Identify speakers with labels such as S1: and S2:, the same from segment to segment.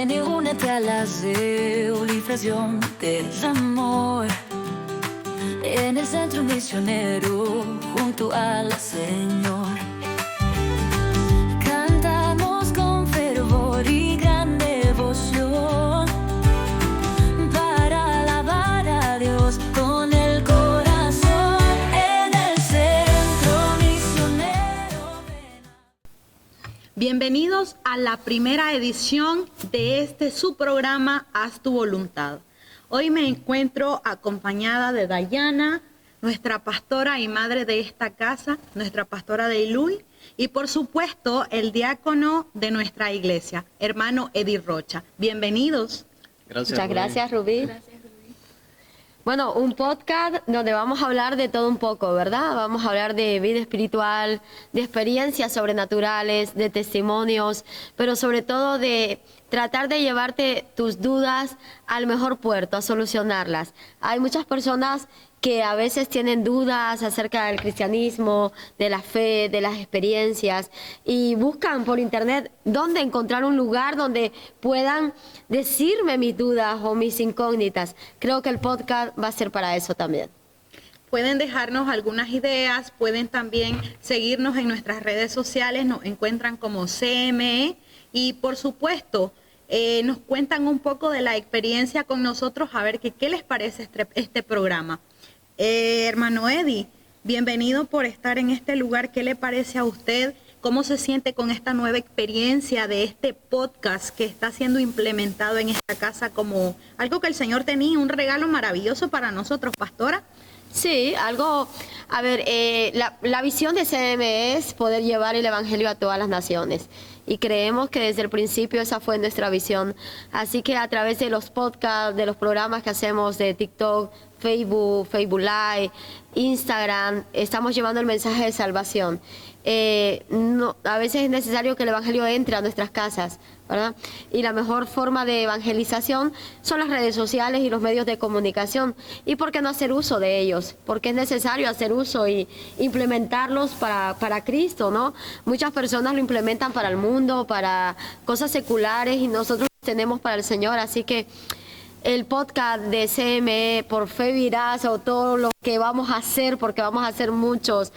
S1: Ven y únete a la civilización del amor. En el centro misionero, junto al Señor. Cantamos con fervor y gran devoción para alabar a Dios con el corazón. En el centro misionero.
S2: Bienvenidos a la primera edición de este su programa Haz tu voluntad. Hoy me encuentro acompañada de Dayana, nuestra pastora y madre de esta casa, nuestra pastora de Iluy, y por supuesto el diácono de nuestra iglesia, hermano Eddie Rocha. Bienvenidos.
S3: Gracias,
S4: Muchas gracias, Rubí. Bueno, un podcast donde vamos a hablar de todo un poco, ¿verdad? Vamos a hablar de vida espiritual, de experiencias sobrenaturales, de testimonios, pero sobre todo de tratar de llevarte tus dudas al mejor puerto, a solucionarlas. Hay muchas personas que a veces tienen dudas acerca del cristianismo, de la fe, de las experiencias, y buscan por internet dónde encontrar un lugar donde puedan decirme mis dudas o mis incógnitas. Creo que el podcast va a ser para eso también.
S2: Pueden dejarnos algunas ideas, pueden también seguirnos en nuestras redes sociales, nos encuentran como CME y por supuesto nos cuentan un poco de la experiencia con nosotros, a ver qué les parece este programa. Hermano Eddie, bienvenido por estar en este lugar. ¿Qué le parece a usted? ¿Cómo se siente con esta nueva experiencia de este podcast que está siendo implementado en esta casa como algo que el Señor tenía, un regalo maravilloso para nosotros, pastora?
S4: Sí, algo, a ver, la visión de CM es poder llevar el Evangelio a todas las naciones. Y creemos que desde el principio esa fue nuestra visión. Así que a través de los podcasts, de los programas que hacemos de TikTok, Facebook Live, Instagram, estamos llevando el mensaje de salvación. A veces es necesario que el Evangelio entre a nuestras casas, ¿verdad? Y la mejor forma de evangelización son las redes sociales y los medios de comunicación. ¿Y por qué no hacer uso de ellos? Porque es necesario hacer uso y implementarlos para Cristo, ¿no? Muchas personas lo implementan para el mundo, para cosas seculares, y nosotros lo tenemos para el Señor. Así que el podcast de CME, por fe virás, o todo lo que vamos a hacer, porque vamos a hacer muchos.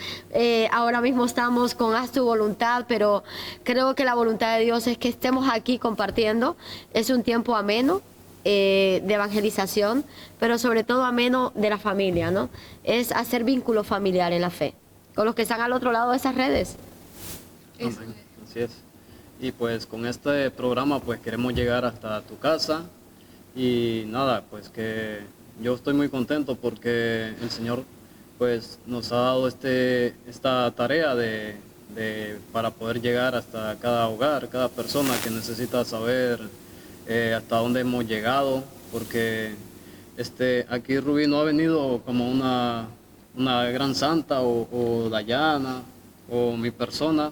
S4: Ahora mismo estamos con Haz tu voluntad, pero creo que la voluntad de Dios es que estemos aquí compartiendo. Es un tiempo ameno de evangelización, pero sobre todo ameno de la familia, ¿no? Es hacer vínculo familiar en la fe, con los que están al otro lado de esas redes.
S3: Amén. Así es. Y pues con este programa pues queremos llegar hasta tu casa. Y nada, pues que yo estoy muy contento porque el Señor pues nos ha dado esta tarea para poder llegar hasta cada hogar, cada persona que necesita saber hasta dónde hemos llegado, porque aquí Rubí no ha venido como una gran santa o Dayana o mi persona.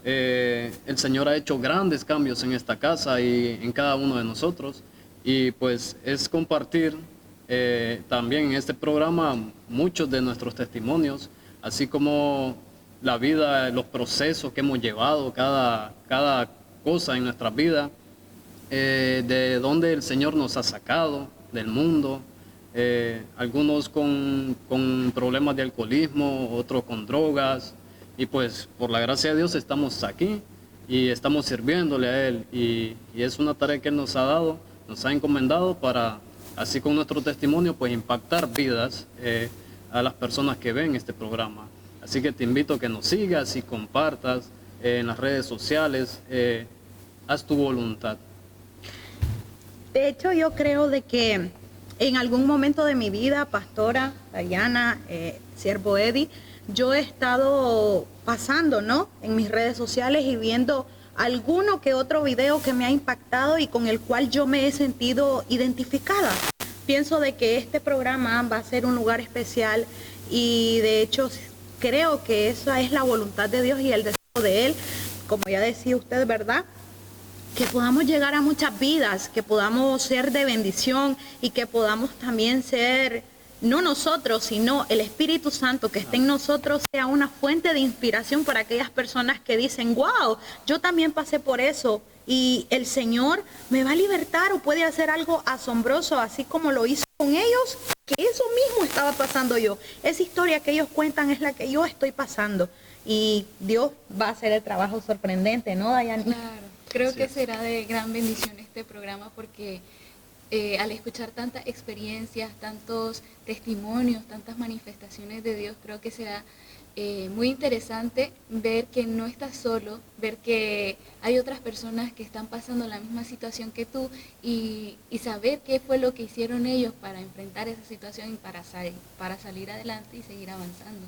S3: El Señor ha hecho grandes cambios en esta casa y en cada uno de nosotros. Y pues es compartir también en este programa muchos de nuestros testimonios, así como la vida, los procesos que hemos llevado, cada cosa en nuestra vida, de dónde el Señor nos ha sacado, del mundo, algunos con problemas de alcoholismo, otros con drogas, y pues por la gracia de Dios estamos aquí y estamos sirviéndole a Él, y es una tarea que Él nos ha dado, nos ha encomendado para, así con nuestro testimonio, pues impactar vidas a las personas que ven este programa. Así que te invito a que nos sigas y compartas en las redes sociales. Haz tu voluntad.
S2: De hecho, yo creo de que en algún momento de mi vida, pastora, Dayana, siervo Eddie, yo he estado pasando, ¿no?, en mis redes sociales y viendo alguno que otro video que me ha impactado y con el cual yo me he sentido identificada. Pienso de que este programa va a ser un lugar especial y de hecho creo que esa es la voluntad de Dios y el deseo de Él, como ya decía usted, ¿verdad?, que podamos llegar a muchas vidas, que podamos ser de bendición y que podamos también ser, no nosotros, sino el Espíritu Santo que esté en nosotros sea una fuente de inspiración para aquellas personas que dicen, wow, yo también pasé por eso y el Señor me va a libertar o puede hacer algo asombroso, así como lo hizo con ellos, que eso mismo estaba pasando yo. Esa historia que ellos cuentan es la que yo estoy pasando y Dios va a hacer el trabajo sorprendente, ¿no, Dayana?
S5: Claro, creo que será de gran bendición este programa porque al escuchar tantas experiencias, tantos testimonios, tantas manifestaciones de Dios, creo que será muy interesante ver que no estás solo, ver que hay otras personas que están pasando la misma situación que tú y saber qué fue lo que hicieron ellos para enfrentar esa situación y para salir adelante y seguir avanzando.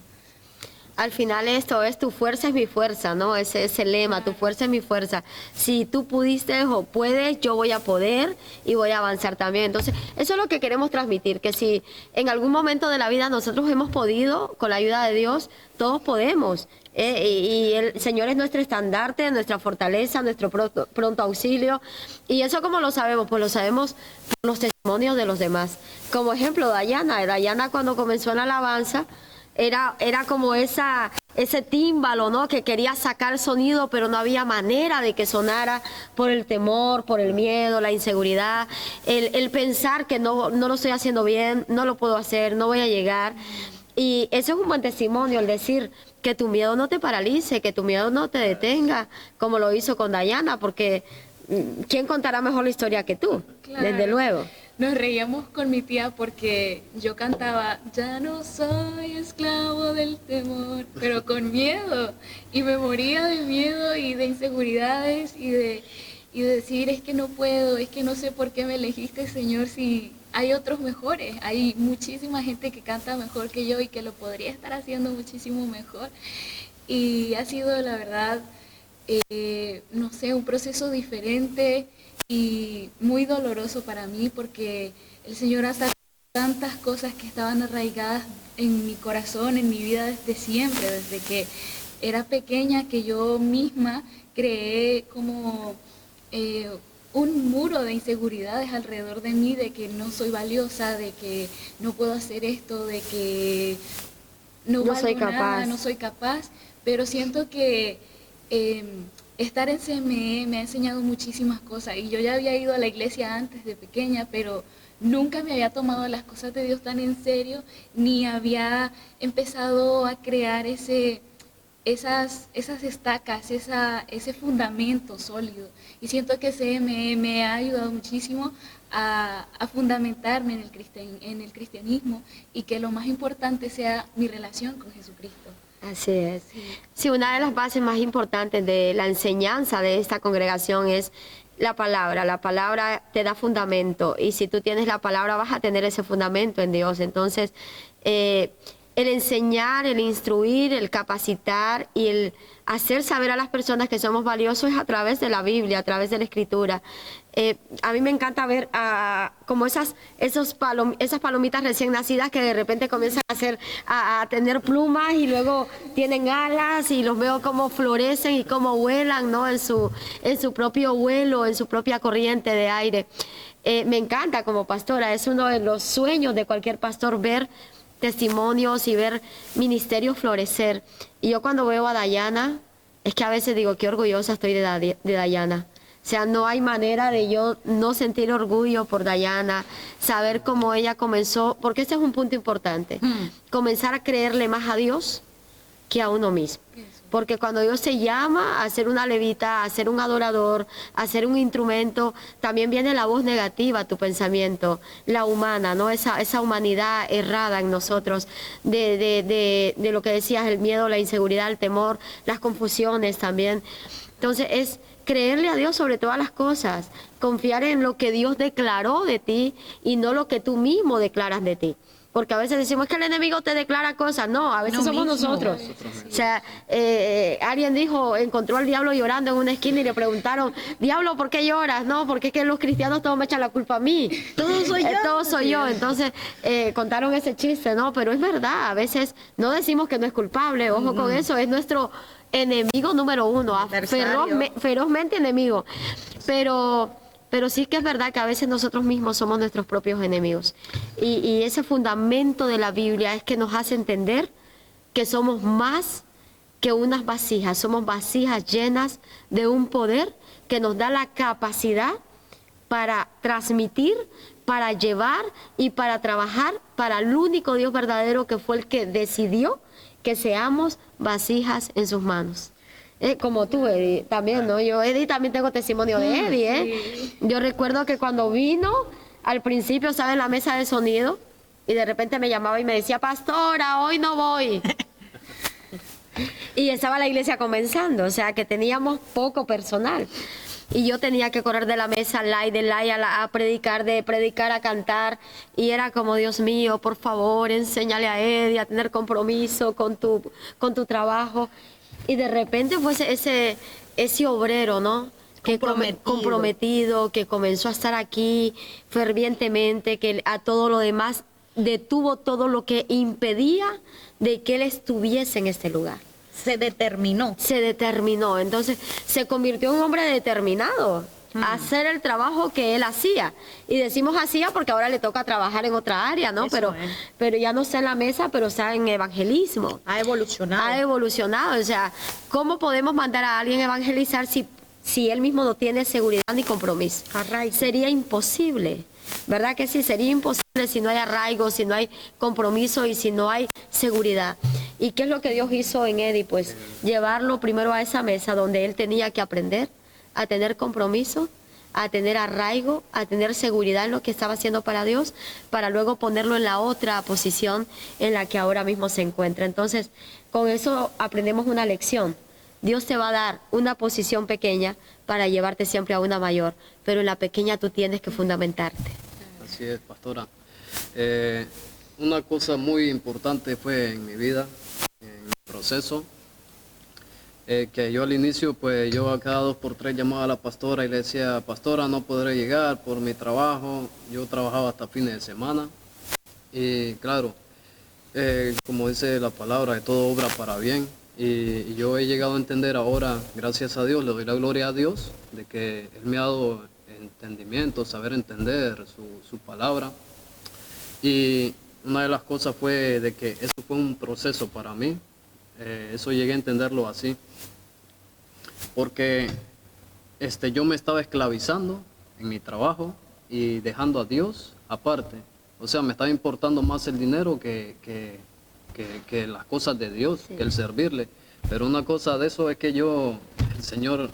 S4: Al final esto es tu fuerza es mi fuerza, ¿no? Ese es el lema, tu fuerza es mi fuerza. Si tú pudiste o puedes, yo voy a poder y voy a avanzar también. Entonces, eso es lo que queremos transmitir, que si en algún momento de la vida nosotros hemos podido, con la ayuda de Dios, todos podemos. Y el Señor es nuestro estandarte, nuestra fortaleza, nuestro pronto auxilio. Y eso ¿cómo lo sabemos? Pues lo sabemos por los testimonios de los demás. Como ejemplo, Dayana cuando comenzó en la alabanza, era como ese tímbalo, ¿no? Que quería sacar sonido, pero no había manera de que sonara por el temor, por el miedo, la inseguridad, el pensar que no lo estoy haciendo bien, no lo puedo hacer, no voy a llegar. Y eso es un buen testimonio, el decir que tu miedo no te paralice, que tu miedo no te detenga, como lo hizo con Dayana, porque ¿quién contará mejor la historia que tú? Claro. Desde luego.
S5: Nos reíamos con mi tía porque yo cantaba, ya no soy esclavo del temor, pero con miedo. Y me moría de miedo y de inseguridades y de decir, es que no puedo, es que no sé por qué me elegiste, Señor, si hay otros mejores. Hay muchísima gente que canta mejor que yo y que lo podría estar haciendo muchísimo mejor. Y ha sido, la verdad, no sé, un proceso diferente y muy doloroso para mí porque el Señor ha sacado tantas cosas que estaban arraigadas en mi corazón, en mi vida desde siempre, desde que era pequeña, que yo misma creé como un muro de inseguridades alrededor de mí, de que no soy valiosa, de que no puedo hacer esto, de que no soy capaz. No soy capaz, pero siento que estar en CME me ha enseñado muchísimas cosas y yo ya había ido a la iglesia antes de pequeña, pero nunca me había tomado las cosas de Dios tan en serio, ni había empezado a crear esas estacas, ese fundamento sólido. Y siento que CME me ha ayudado muchísimo a fundamentarme en el cristianismo y que lo más importante sea mi relación con Jesucristo.
S4: Así es. Sí, una de las bases más importantes de la enseñanza de esta congregación es la palabra. La palabra te da fundamento y si tú tienes la palabra vas a tener ese fundamento en Dios. Entonces, el enseñar, el instruir, el capacitar y el hacer saber a las personas que somos valiosos es a través de la Biblia, a través de la Escritura. A mí me encanta ver como esas palomitas recién nacidas que de repente comienzan a tener plumas y luego tienen alas y los veo cómo florecen y cómo vuelan, ¿no? en su propio vuelo, en su propia corriente de aire. Me encanta como pastora, es uno de los sueños de cualquier pastor ver testimonios y ver ministerios florecer. Y yo cuando veo a Dayana, es que a veces digo, qué orgullosa estoy de Dayana. O sea, no hay manera de yo no sentir orgullo por Dayana, saber cómo ella comenzó, porque este es un punto importante, comenzar a creerle más a Dios que a uno mismo. Porque cuando Dios te llama a ser una levita, a ser un adorador, a ser un instrumento, también viene la voz negativa a tu pensamiento, la humana, ¿no? Esa humanidad errada en nosotros, de lo que decías, el miedo, la inseguridad, el temor, las confusiones también. Entonces es creerle a Dios sobre todas las cosas, confiar en lo que Dios declaró de ti y no lo que tú mismo declaras de ti. Porque a veces decimos que el enemigo te declara cosas. No, a veces somos nosotros. O sea, alguien dijo, encontró al diablo llorando en una esquina y le preguntaron, diablo, ¿por qué lloras? No, porque es que los cristianos todos me echan la culpa a mí. Todo soy yo. Todo soy yo. Entonces, contaron ese chiste, ¿no? Pero es verdad, a veces no decimos que no es culpable. Ojo con eso, es nuestro enemigo número uno, ferozmente enemigo. Pero sí que es verdad que a veces nosotros mismos somos nuestros propios enemigos. Y ese fundamento de la Biblia es que nos hace entender que somos más que unas vasijas. Somos vasijas llenas de un poder que nos da la capacidad para transmitir, para llevar y para trabajar para el único Dios verdadero, que fue el que decidió que seamos vasijas en sus manos. Como tú, Eddie, también, ¿no? Yo, Eddie, también tengo testimonio de Eddie, ¿eh?
S5: Sí.
S4: Yo recuerdo que cuando vino, al principio estaba en la mesa de sonido y de repente me llamaba y me decía, pastora, hoy no voy. Y estaba la iglesia comenzando, o sea que teníamos poco personal. Y yo tenía que correr de la mesa a predicar, de predicar a cantar. Y era como, Dios mío, por favor, enséñale a Eddie a tener compromiso con tu trabajo. Y de repente fue ese obrero, ¿no? Comprometido, que comenzó a estar aquí fervientemente, que a todo lo demás detuvo todo lo que impedía de que él estuviese en este lugar.
S2: Se determinó.
S4: Se determinó, entonces se convirtió en un hombre determinado a hacer el trabajo que él hacía. Y decimos hacía porque ahora le toca trabajar en otra área, ¿no?
S2: Eso
S4: Pero ya no está en la mesa, pero está en evangelismo.
S2: Ha evolucionado.
S4: Ha evolucionado, o sea, ¿cómo podemos mandar a alguien a evangelizar si él mismo no tiene seguridad ni compromiso?
S2: Arraigo.
S4: Sería imposible, ¿verdad que sí? Sería imposible si no hay arraigo, si no hay compromiso y si no hay seguridad. ¿Y qué es lo que Dios hizo en Eddie? Pues llevarlo primero a esa mesa donde él tenía que aprender a tener compromiso, a tener arraigo, a tener seguridad en lo que estaba haciendo para Dios, para luego ponerlo en la otra posición en la que ahora mismo se encuentra. Entonces, con eso aprendemos una lección. Dios te va a dar una posición pequeña para llevarte siempre a una mayor, pero en la pequeña tú tienes que fundamentarte.
S3: Así es, pastora. Una cosa muy importante fue en mi vida, en mi proceso, que yo al inicio, pues yo a cada 2 por 3 llamaba a la pastora y le decía, pastora, no podré llegar por mi trabajo. Yo trabajaba hasta fines de semana y claro, como dice la palabra, de todo obra para bien. Y yo he llegado a entender ahora, gracias a Dios, le doy la gloria a Dios, de que Él me ha dado entendimiento, saber entender su palabra. Y una de las cosas fue de que eso fue un proceso para mí, eso llegué a entenderlo así, porque yo me estaba esclavizando en mi trabajo y dejando a Dios aparte. O sea, me estaba importando más el dinero que las cosas de Dios,
S4: Sí.
S3: que el servirle. Pero una cosa de eso es que el Señor,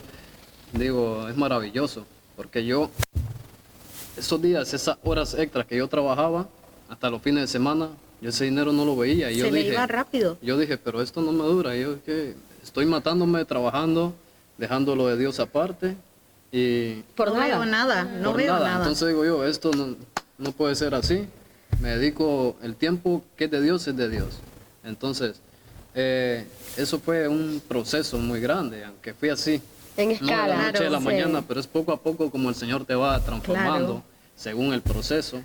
S3: digo, es maravilloso, porque yo, esos días, esas horas extras que yo trabajaba, hasta los fines de semana, yo ese dinero no lo veía. Y
S2: Se
S3: yo
S2: le
S3: dije,
S2: iba rápido.
S3: yo dije, pero esto no me dura. Yo es que estoy matándome trabajando, dejando lo de Dios aparte y
S2: No veo nada, no
S3: por
S2: veo nada.
S3: Entonces digo yo, esto no puede ser así. Me dedico el tiempo que es de Dios, es de Dios. Entonces, eso fue un proceso muy grande, aunque fui así.
S4: En
S3: No de
S4: escala.
S3: la noche a la
S4: Sí.
S3: mañana, pero es poco a poco como el Señor te va transformando
S2: Claro.
S3: según el proceso.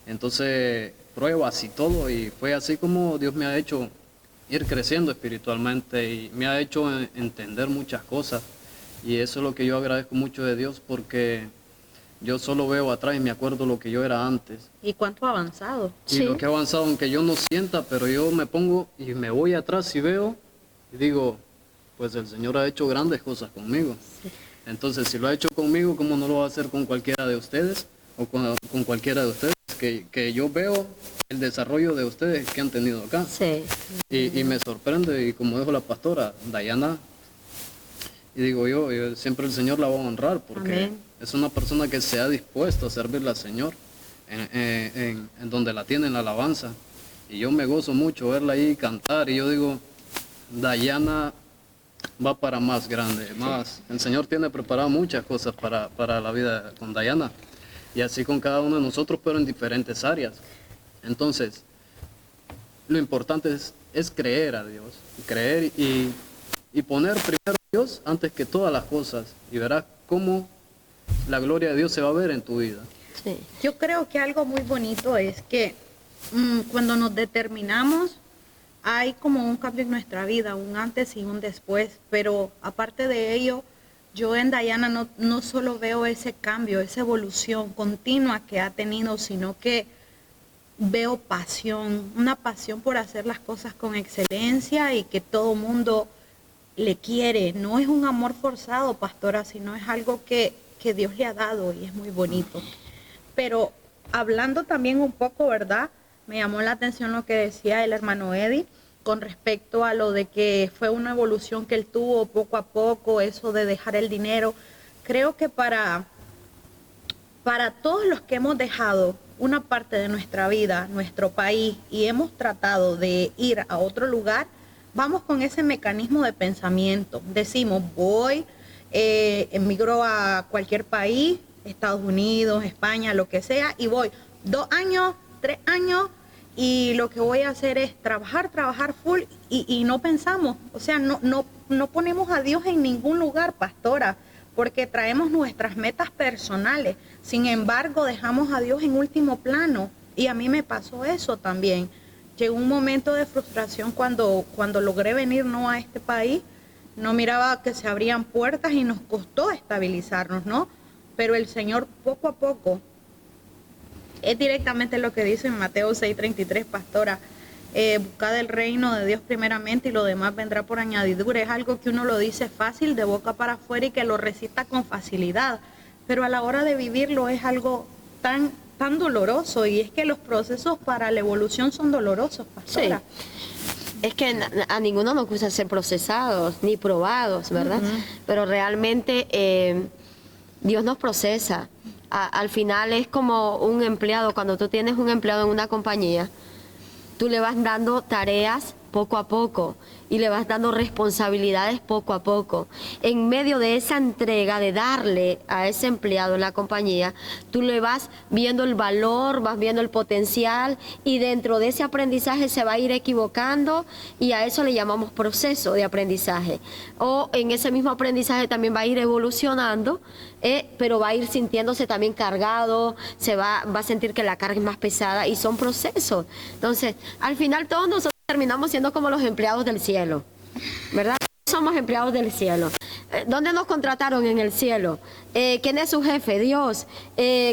S3: Entonces, pruebas y todo, y fue así como Dios me ha hecho ir creciendo espiritualmente y me ha hecho entender muchas cosas. Y eso es lo que yo agradezco mucho de Dios, porque yo solo veo atrás y me acuerdo lo que yo era antes.
S2: ¿Y cuánto ha avanzado?
S3: Y
S4: Sí.
S3: lo que he avanzado, aunque yo no sienta, pero yo me pongo y me voy atrás y veo y digo, pues el Señor ha hecho grandes cosas conmigo. Entonces, si lo ha hecho conmigo, ¿cómo no lo va a hacer con cualquiera de ustedes o con cualquiera de ustedes? Que yo veo el desarrollo de ustedes que han tenido acá.
S4: Sí.
S3: Y me sorprende, y como dijo la pastora Dayana, y digo yo siempre el Señor la va a honrar, porque
S2: Amén.
S3: es una persona que se ha dispuesto a servirle al Señor en donde la tiene en la alabanza. Y yo me gozo mucho verla ahí cantar, y yo digo, Dayana va para más grande, más. El Señor tiene preparado muchas cosas para la vida con Dayana, y así con cada uno de nosotros, pero en diferentes áreas. Entonces, lo importante es creer a Dios, creer y poner primero a Dios antes que todas las cosas, y verás cómo la gloria de Dios se va a ver en tu vida.
S4: Sí.
S2: Yo creo que algo muy bonito es que cuando nos determinamos, hay como un cambio en nuestra vida, un antes y un después, pero aparte de ello, yo en Dayana no solo veo ese cambio, esa evolución continua que ha tenido, sino que veo pasión, una pasión por hacer las cosas con excelencia y que todo mundo le quiere. No es un amor forzado, pastora, sino es algo que Dios le ha dado y es muy bonito. Pero hablando también un poco, ¿verdad? Me llamó la atención lo que decía el hermano Eddie con respecto a lo de que fue una evolución que él tuvo poco a poco, eso de dejar el dinero. Creo que para todos los que hemos dejado una parte de nuestra vida, nuestro país, y hemos tratado de ir a otro lugar, vamos con ese mecanismo de pensamiento. Decimos, voy, emigro a cualquier país, Estados Unidos, España, lo que sea, y voy 2 años, 3 años, y lo que voy a hacer es trabajar full, y no pensamos, o sea, no ponemos a Dios en ningún lugar, pastora, porque traemos nuestras metas personales. Sin embargo, dejamos a Dios en último plano, y a mí me pasó eso también. Llegó un momento de frustración cuando logré venir no a este país, no miraba que se abrían puertas y nos costó estabilizarnos, ¿no? Pero el Señor poco a poco, es directamente lo que dice en Mateo 6:33, pastora, buscad el reino de Dios primeramente y lo demás vendrá por añadidura. Es algo que uno lo dice fácil, de boca para afuera, y que lo recita con facilidad, pero a la hora de vivirlo es algo tan doloroso, y es que los procesos para la evolución son dolorosos, pastora.
S4: Sí. Es que a ninguno nos gusta ser procesados ni probados, ¿verdad? Pero realmente Dios nos procesa. Al final es como un empleado. Cuando tú tienes un empleado en una compañía, tú le vas dando tareas poco a poco y le vas dando responsabilidades poco a poco. En medio de esa entrega de darle a ese empleado en la compañía, tú le vas viendo el valor, vas viendo el potencial, y dentro de ese aprendizaje se va a ir equivocando, y a eso le llamamos proceso de aprendizaje. O en ese mismo aprendizaje también va a ir evolucionando, pero va a ir sintiéndose también cargado, va a sentir que la carga es más pesada, y son procesos. Entonces, al final todos nosotros terminamos siendo como los empleados del cielo, ¿verdad? Somos empleados del cielo. ¿Dónde nos contrataron? En el cielo. ¿Quién es su jefe? Dios.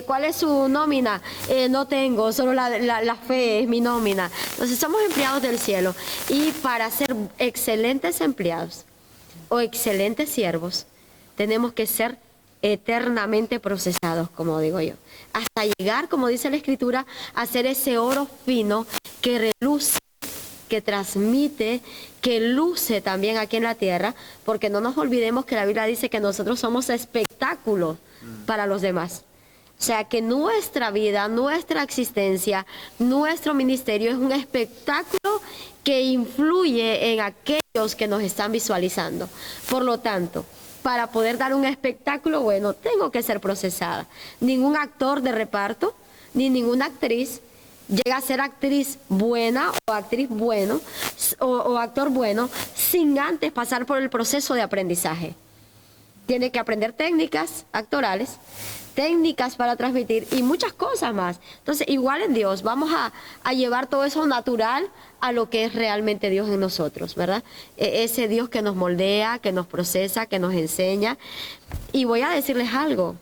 S4: ¿Cuál es su nómina? No tengo, solo la fe es mi nómina. Entonces somos empleados del cielo, y para ser excelentes empleados o excelentes siervos tenemos que ser eternamente procesados, como digo yo, hasta llegar, como dice la Escritura, a ser ese oro fino que reluce, que transmite, que luce también aquí en la tierra, porque no nos olvidemos que la Biblia dice que nosotros somos espectáculos para los demás. O sea, que nuestra vida, nuestra existencia, nuestro ministerio es un espectáculo que influye en aquellos que nos están visualizando. Por lo tanto, para poder dar un espectáculo bueno, tengo que ser procesada. Ningún actor de reparto, ni ninguna actriz llega a ser actriz buena o actriz bueno o actor bueno sin antes pasar por el proceso de aprendizaje. Tiene que aprender técnicas actorales, técnicas para transmitir y muchas cosas más. Entonces, igual en Dios, vamos a llevar todo eso natural a lo que es realmente Dios en nosotros, ¿verdad? Ese Dios que nos moldea, que nos procesa, que nos enseña. Y voy a decirles algo,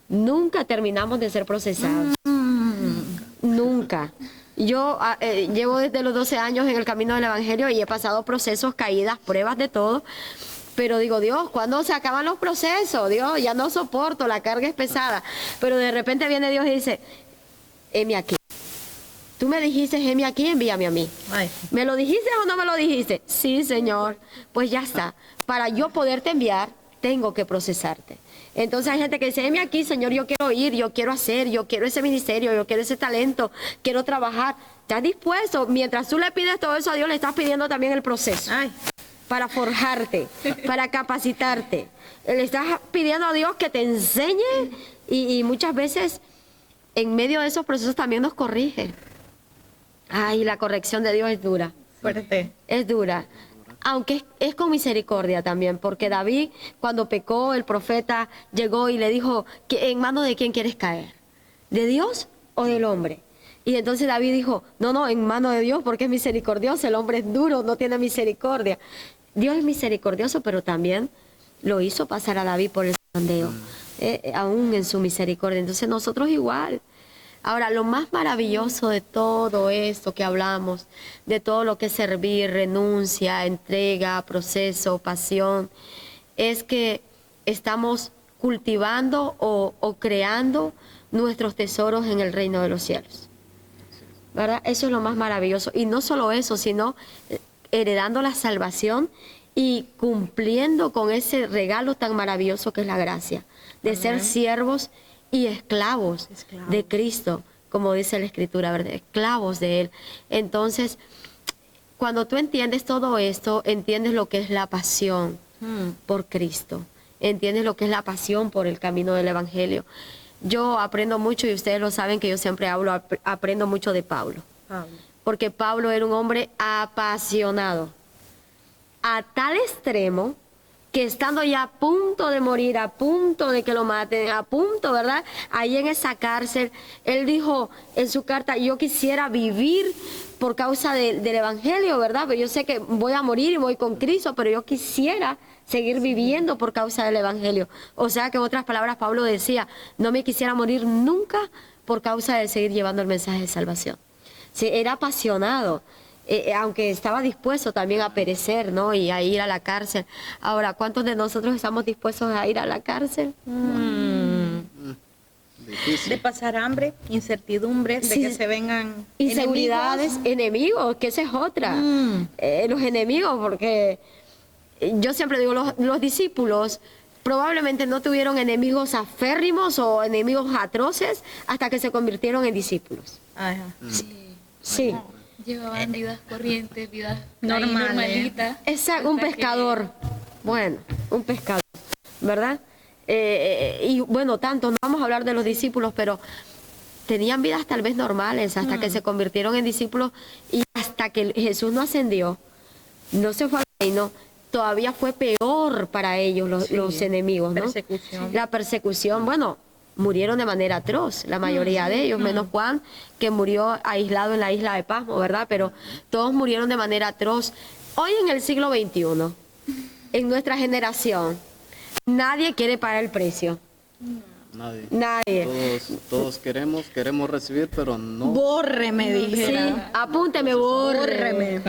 S4: nunca terminamos de ser procesados. Nunca. Yo llevo desde los 12 años en el camino del Evangelio y he pasado procesos, caídas, pruebas, de todo. Pero digo, Dios, ¿cuándo se acaban los procesos? Dios, ya no soporto, la carga es pesada. Pero de repente viene Dios y dice, heme aquí. Tú me dijiste, heme aquí, envíame a mí. Ay. ¿Me lo dijiste o no me lo dijiste? Sí, Señor. Pues ya está. Para yo poderte enviar, tengo que procesarte. Entonces hay gente que dice, heme aquí, Señor, yo quiero ir, yo quiero hacer, yo quiero ese ministerio, yo quiero ese talento, quiero trabajar. ¿Estás dispuesto? Mientras tú le pides todo eso a Dios, le estás pidiendo también el proceso. Ay. Para forjarte, para capacitarte. Le estás pidiendo a Dios que te enseñe, y muchas veces en medio de esos procesos también nos corrige. Ay, la corrección de Dios es dura.
S2: Fuerte.
S4: Es dura. Aunque es con misericordia también, porque David, cuando pecó, el profeta llegó y le dijo, ¿en manos de quién quieres caer? ¿De Dios o del hombre? Y entonces David dijo, no, en manos de Dios, porque es misericordioso, el hombre es duro, no tiene misericordia. Dios es misericordioso, pero también lo hizo pasar a David por el zarandeo, aún en su misericordia. Entonces nosotros igual, Ahora, lo más maravilloso de todo esto que hablamos, de todo lo que es servir, renuncia, entrega, proceso, pasión, es que estamos cultivando o creando nuestros tesoros en el reino de los cielos. ¿Verdad? Eso es lo más maravilloso. Y no solo eso, sino heredando la salvación y cumpliendo con ese regalo tan maravilloso que es la gracia, de ser siervos y esclavos de Cristo, como dice la Escritura, ¿verdad? Esclavos de Él. Entonces, cuando tú entiendes todo esto, entiendes lo que es la pasión por Cristo, entiendes lo que es la pasión por el camino del Evangelio. Yo aprendo mucho, y ustedes lo saben que yo siempre aprendo mucho de Pablo. Porque Pablo era un hombre apasionado, a tal extremo que estando ya a punto de morir, a punto de que lo maten, a punto, ¿verdad? Ahí en esa cárcel, él dijo en su carta, yo quisiera vivir por causa del Evangelio, ¿verdad? Pero yo sé que voy a morir y voy con Cristo, pero yo quisiera seguir viviendo por causa del Evangelio. O sea que en otras palabras Pablo decía, no me quisiera morir nunca por causa de seguir llevando el mensaje de salvación. Sí, era apasionado, aunque estaba dispuesto también a perecer, ¿no? Y a ir a la cárcel. Ahora, ¿cuántos de nosotros estamos dispuestos a ir a la cárcel?
S2: De pasar hambre, incertidumbres, de que se vengan
S4: inseguridades, enemigos, que esa es otra. Los enemigos, porque yo siempre digo, los discípulos probablemente no tuvieron enemigos aférrimos o enemigos atroces hasta que se convirtieron en discípulos.
S2: Ajá.
S4: Sí.
S5: Llevaban vidas corrientes, vidas
S2: normalitas.
S4: Exacto, un pescador. Bueno, un pescador, ¿verdad? Y bueno, tanto, no vamos a hablar de los discípulos, pero tenían vidas tal vez normales hasta que se convirtieron en discípulos, y hasta que Jesús no ascendió, no se fue al reino, todavía fue peor para ellos los enemigos, ¿no? La persecución, bueno, murieron de manera atroz, la mayoría de ellos, menos Juan, que murió aislado en la isla de Pasmo, ¿verdad? Pero todos murieron de manera atroz. Hoy en el siglo XXI, en nuestra generación, nadie quiere pagar el precio. Nadie.
S3: Todos queremos recibir, pero no.
S2: Bórreme, dijera.
S4: Sí, apúnteme, bórreme.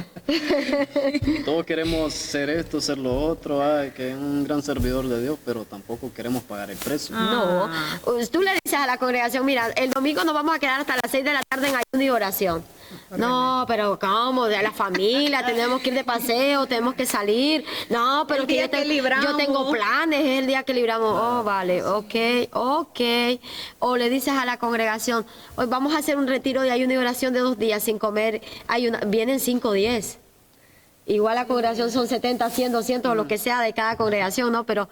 S3: Todos queremos ser esto, ser lo otro, que es un gran servidor de Dios, pero tampoco queremos pagar el precio.
S4: No, tú le dices a la congregación, mira, el domingo nos vamos a quedar hasta las 6 de la tarde en ayuno y oración. No, pero ¿cómo? De la familia, tenemos que ir de paseo, tenemos que salir. No, pero que yo tengo planes, es el día que libramos. Oh, vale, ok. O le dices a la congregación, hoy vamos a hacer un retiro de ayuno y oración de 2 días sin comer. Vienen 5 o 10. Igual la congregación son 70, 100, 200 o lo que sea de cada congregación, ¿no? Pero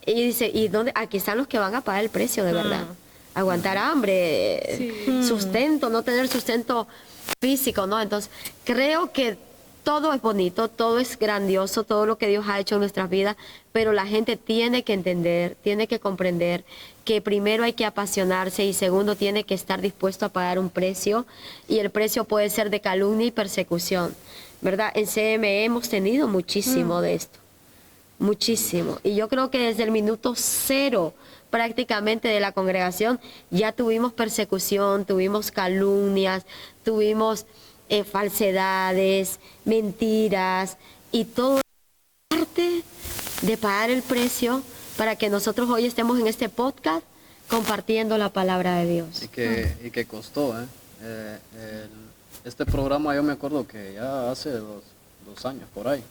S4: ella dice, ¿y dónde? Aquí están los que van a pagar el precio de verdad. Aguantar hambre, sustento, no tener sustento físico, ¿no? Entonces, creo que todo es bonito, todo es grandioso, todo lo que Dios ha hecho en nuestras vidas, pero la gente tiene que entender, tiene que comprender que primero hay que apasionarse y segundo tiene que estar dispuesto a pagar un precio, y el precio puede ser de calumnia y persecución, ¿verdad? En CME hemos tenido muchísimo de esto, muchísimo, y yo creo que desde el minuto 0 prácticamente de la congregación ya tuvimos persecución, tuvimos calumnias, tuvimos falsedades, mentiras, y todo parte de pagar el precio para que nosotros hoy estemos en este podcast compartiendo la palabra de Dios.
S3: Y que costó, este programa yo me acuerdo que ya hace dos años por ahí,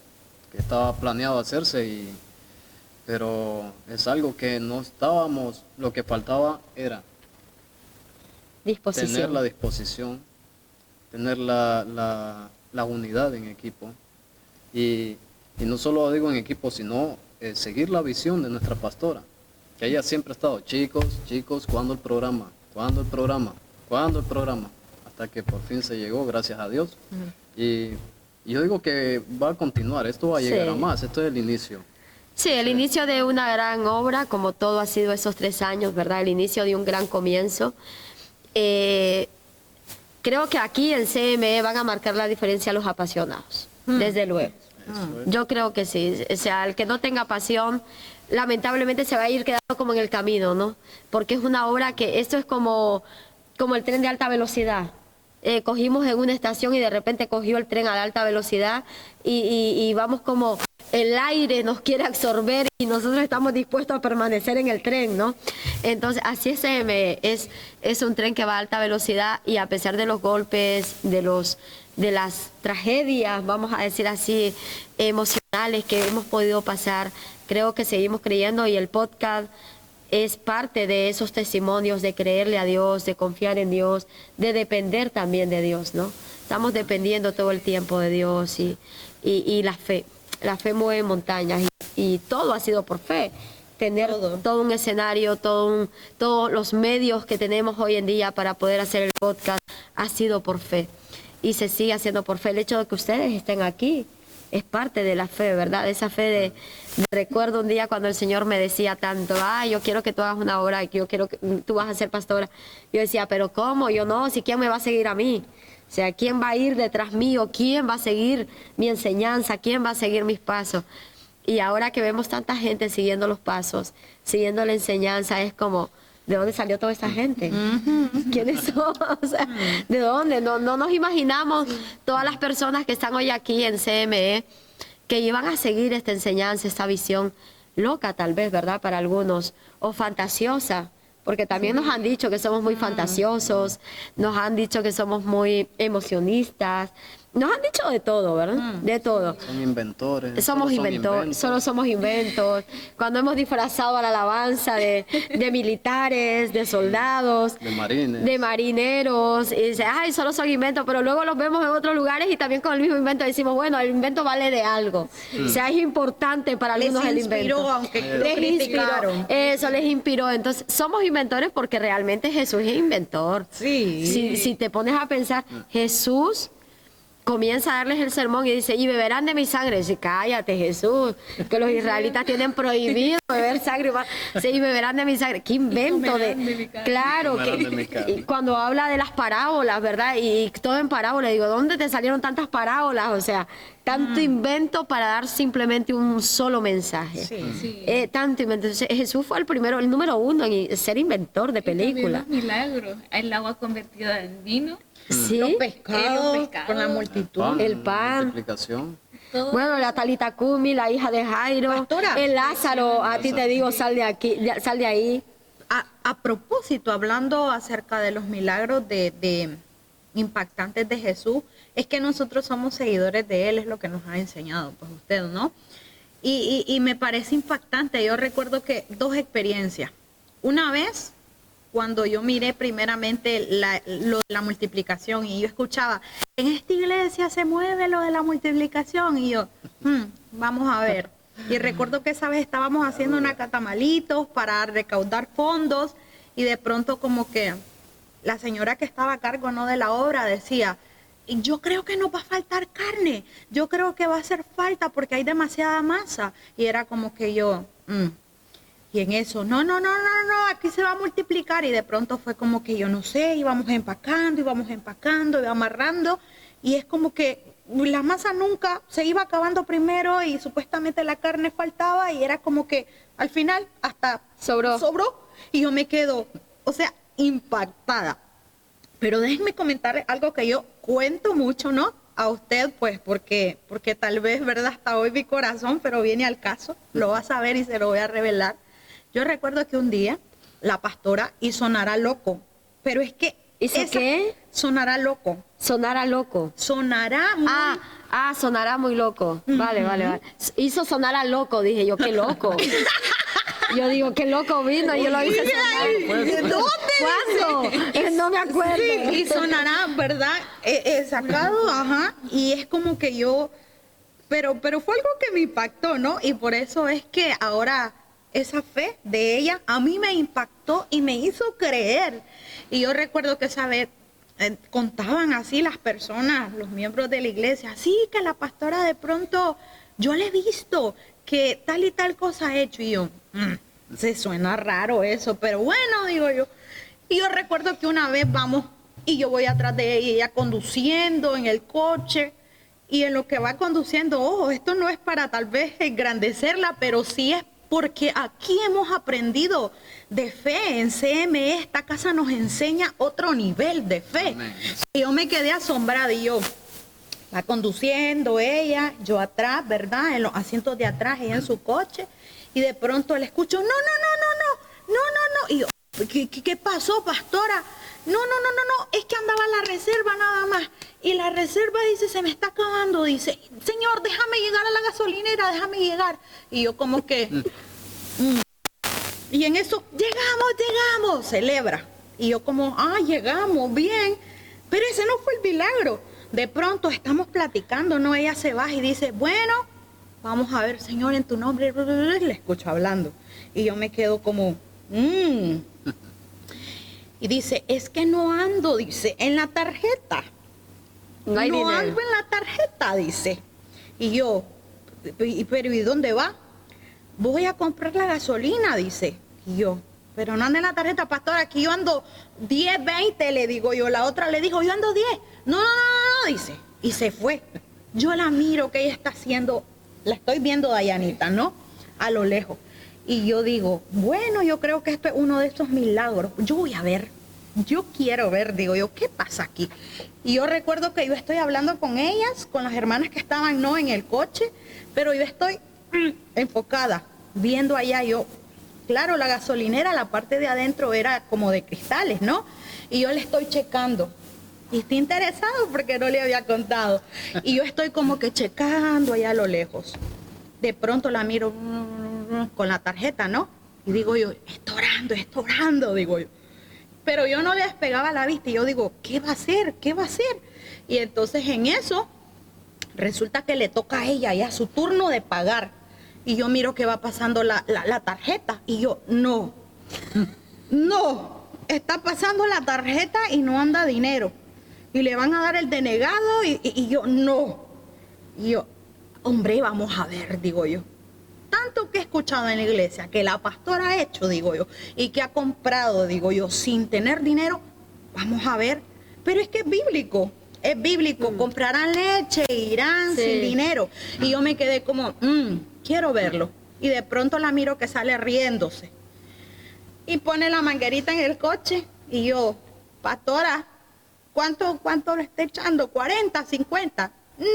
S3: que estaba planeado hacerse, pero es algo que no estábamos, lo que faltaba era tener la disposición, tener la unidad en equipo, y no solo digo en equipo, sino seguir la visión de nuestra pastora, que ella siempre ha estado, chicos, ¿cuándo el programa? Hasta que por fin se llegó, gracias a Dios. Y yo digo que va a continuar, esto va a llegar a más, esto es el inicio.
S4: Sí, el inicio de una gran obra, como todo ha sido esos 3 años, ¿verdad? El inicio de un gran comienzo. Creo que aquí en CME van a marcar la diferencia los apasionados, desde luego. Yo creo que sí. O sea, el que no tenga pasión, lamentablemente se va a ir quedando como en el camino, ¿no? Porque es una obra que, esto es como como el tren de alta velocidad. Cogimos en una estación y de repente cogió el tren a alta velocidad y vamos como el aire nos quiere absorber y nosotros estamos dispuestos a permanecer en el tren, ¿no? Entonces, así es CME, es un tren que va a alta velocidad y a pesar de los golpes, de las tragedias, vamos a decir así, emocionales que hemos podido pasar, creo que seguimos creyendo y el podcast es parte de esos testimonios de creerle a Dios, de confiar en Dios, de depender también de Dios, ¿no? Estamos dependiendo todo el tiempo de Dios y la fe. La fe mueve montañas y todo ha sido por fe. Tener todo un escenario, todos los medios que tenemos hoy en día para poder hacer el podcast ha sido por fe. Y se sigue haciendo por fe. El hecho de que ustedes estén aquí es parte de la fe, ¿verdad? Esa fe de recuerdo un día cuando el Señor me decía tanto, yo quiero que tú hagas una obra, yo quiero que tú vas a ser pastora. Yo decía, pero ¿cómo? Yo no, si ¿quién me va a seguir a mí? O sea, ¿quién va a ir detrás mío? ¿Quién va a seguir mi enseñanza? ¿Quién va a seguir mis pasos? Y ahora que vemos tanta gente siguiendo los pasos, siguiendo la enseñanza, es como, ¿de dónde salió toda esta gente? ¿Quiénes son? O sea, ¿de dónde? No nos imaginamos todas las personas que están hoy aquí en CME que iban a seguir esta enseñanza, esta visión loca tal vez, ¿verdad? Para algunos, o fantasiosa. Porque también nos han dicho que somos muy fantasiosos, nos han dicho que somos muy emocionistas, nos han dicho de todo, ¿verdad? De todo.
S3: Son inventores.
S4: Somos inventores, solo somos inventos. Cuando hemos disfrazado a la alabanza de militares, de soldados, de marineros, y dice, solo son inventos, pero luego los vemos en otros lugares y también con el mismo invento decimos, bueno, el invento vale de algo. O sea, es importante para algunos el invento.
S2: Aunque
S4: les inspiró, eso les inspiró. Entonces, somos inventores porque realmente Jesús es inventor.
S2: Sí.
S4: Si te pones a pensar, Jesús comienza a darles el sermón y dice, y beberán de mi sangre. Dice, cállate, Jesús, que los israelitas tienen prohibido beber sangre. Sí, y beberán de mi sangre. ¿Qué invento claro, y cuando habla de las parábolas, ¿verdad? Y todo en parábolas, digo, ¿dónde te salieron tantas parábolas? O sea, tanto invento para dar simplemente un solo mensaje. Tanto invento. Entonces, Jesús fue el número uno en ser inventor de películas.
S5: Los milagros, el agua convertida en vino.
S4: Sí,
S2: los pescados con la multitud,
S4: el pan,
S3: multiplicación.
S4: bueno, la Talita Kumi, la hija de Jairo,
S2: Pastora,
S4: el Lázaro, a ti te digo, sal de aquí, sal de ahí.
S2: A propósito, hablando acerca de los milagros de impactantes de Jesús, es que nosotros somos seguidores de Él, es lo que nos ha enseñado, pues usted, ¿no? Y me parece impactante. Yo recuerdo que 2 experiencias. Una vez, cuando yo miré primeramente lo de la multiplicación y yo escuchaba, en esta iglesia se mueve lo de la multiplicación y yo, vamos a ver. Y recuerdo que esa vez estábamos haciendo una catamalitos para recaudar fondos y de pronto como que la señora que estaba a cargo, ¿no?, de la obra decía, yo creo que nos va a faltar carne, yo creo que va a hacer falta porque hay demasiada masa. Y era como que yo... Y en eso, no, aquí se va a multiplicar. Y de pronto fue como que yo no sé, íbamos empacando, iba amarrando. Y es como que la masa nunca se iba acabando primero y supuestamente la carne faltaba. Y era como que al final hasta sobró. Y yo me quedo, o sea, impactada. Pero déjenme comentar algo que yo cuento mucho, ¿no? A usted, pues, porque tal vez, ¿verdad? Hasta hoy mi corazón, pero viene al caso. Lo va a saber y se lo voy a revelar. Yo recuerdo que un día la pastora sonará loco, pero es que...
S4: ¿Hizo qué?
S2: Sonará loco.
S4: Sonará loco.
S2: Sonará muy...
S4: Sonará muy loco. Vale. Hizo sonar a loco, dije yo, qué loco. Yo digo, qué loco vino, y yo lo hice sonar.
S2: ¿De dónde?
S4: ¿Cuándo? No me acuerdo.
S2: Sí, y sonará, ¿verdad? Sacado, y es como que yo... Pero fue algo que me impactó, ¿no? Y por eso es que ahora... esa fe de ella a mí me impactó y me hizo creer. Y yo recuerdo que esa vez contaban así las personas, los miembros de la iglesia, sí, que la pastora de pronto, yo le he visto que tal y tal cosa ha hecho. Y yo, se suena raro eso, pero bueno, digo yo. Y yo recuerdo que una vez vamos y yo voy atrás de ella conduciendo en el coche. Y en lo que va conduciendo, esto no es para tal vez engrandecerla, pero sí es porque aquí hemos aprendido de fe. En CME, esta casa nos enseña otro nivel de fe.
S3: Amén.
S2: Y yo me quedé asombrada y yo, va conduciendo ella, yo atrás, ¿verdad? En los asientos de atrás, ella en su coche, y de pronto le escucho, no. Y yo, ¿qué pasó, pastora? No, es que andaba en la reserva nada más. Y la reserva dice, se me está acabando, dice, Señor, déjame llegar a la gasolinera, déjame llegar. Y yo como que, y en eso, llegamos, celebra. Y yo como, llegamos, bien. Pero ese no fue el milagro. De pronto estamos platicando, ¿no? Ella se baja y dice, bueno, vamos a ver, Señor, en tu nombre. Le escucho hablando. Y yo me quedo como, Y dice, es que no ando, dice, en la tarjeta.
S4: No hay dinero.
S2: Ando en la tarjeta, dice. Y yo, pero ¿y dónde va? Voy a comprar la gasolina, dice. Y yo, pero no ando en la tarjeta, pastora, aquí yo ando 10, 20, le digo yo. La otra le dijo, yo ando 10. No, dice. Y se fue. Yo la miro que ella está haciendo, la estoy viendo, Dayanita, ¿no? A lo lejos. Y yo digo, bueno, yo creo que esto es uno de estos milagros. Yo voy a ver, yo quiero ver, digo yo, ¿qué pasa aquí? Y yo recuerdo que yo estoy hablando con ellas, con las hermanas que estaban, no, en el coche, pero yo estoy enfocada, viendo allá yo. Claro, la gasolinera, la parte de adentro era como de cristales, ¿no? Y yo le estoy checando. Y estoy interesado porque no le había contado. Y yo estoy como que checando allá a lo lejos. De pronto la miro con la tarjeta, ¿no? Y digo yo, está orando, digo yo. Pero yo no le despegaba la vista y yo digo, ¿qué va a hacer? ¿Qué va a hacer? Y entonces en eso, resulta que le toca a ella ya su turno de pagar. Y yo miro que va pasando la tarjeta y yo, no, está pasando la tarjeta y no anda dinero. Y le van a dar el denegado y yo, no. Y yo, hombre, vamos a ver, digo yo. Tanto que he escuchado en la iglesia, que la pastora ha hecho, digo yo, y que ha comprado, digo yo, sin tener dinero, vamos a ver. Pero es que es bíblico, comprarán leche e irán sin dinero. Y yo me quedé como, quiero verlo. Y de pronto la miro que sale riéndose. Y pone la manguerita en el coche, y yo, pastora, ¿cuánto le está echando? ¿40, 50?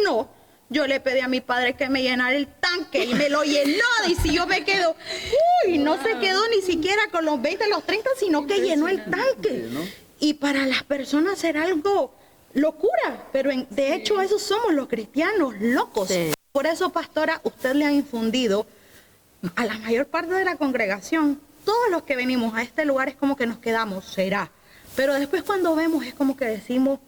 S2: No. Yo le pedí a mi padre que me llenara el tanque y me lo llenó. Y si yo me quedo, no se quedó ni siquiera con los 20, los 30, sino que llenó el tanque. Y para las personas será algo locura, pero de hecho esos somos los cristianos locos. Sí. Por eso, pastora, usted le ha infundido a la mayor parte de la congregación, todos los que venimos a este lugar es como que nos quedamos, será. Pero después cuando vemos es como que decimos,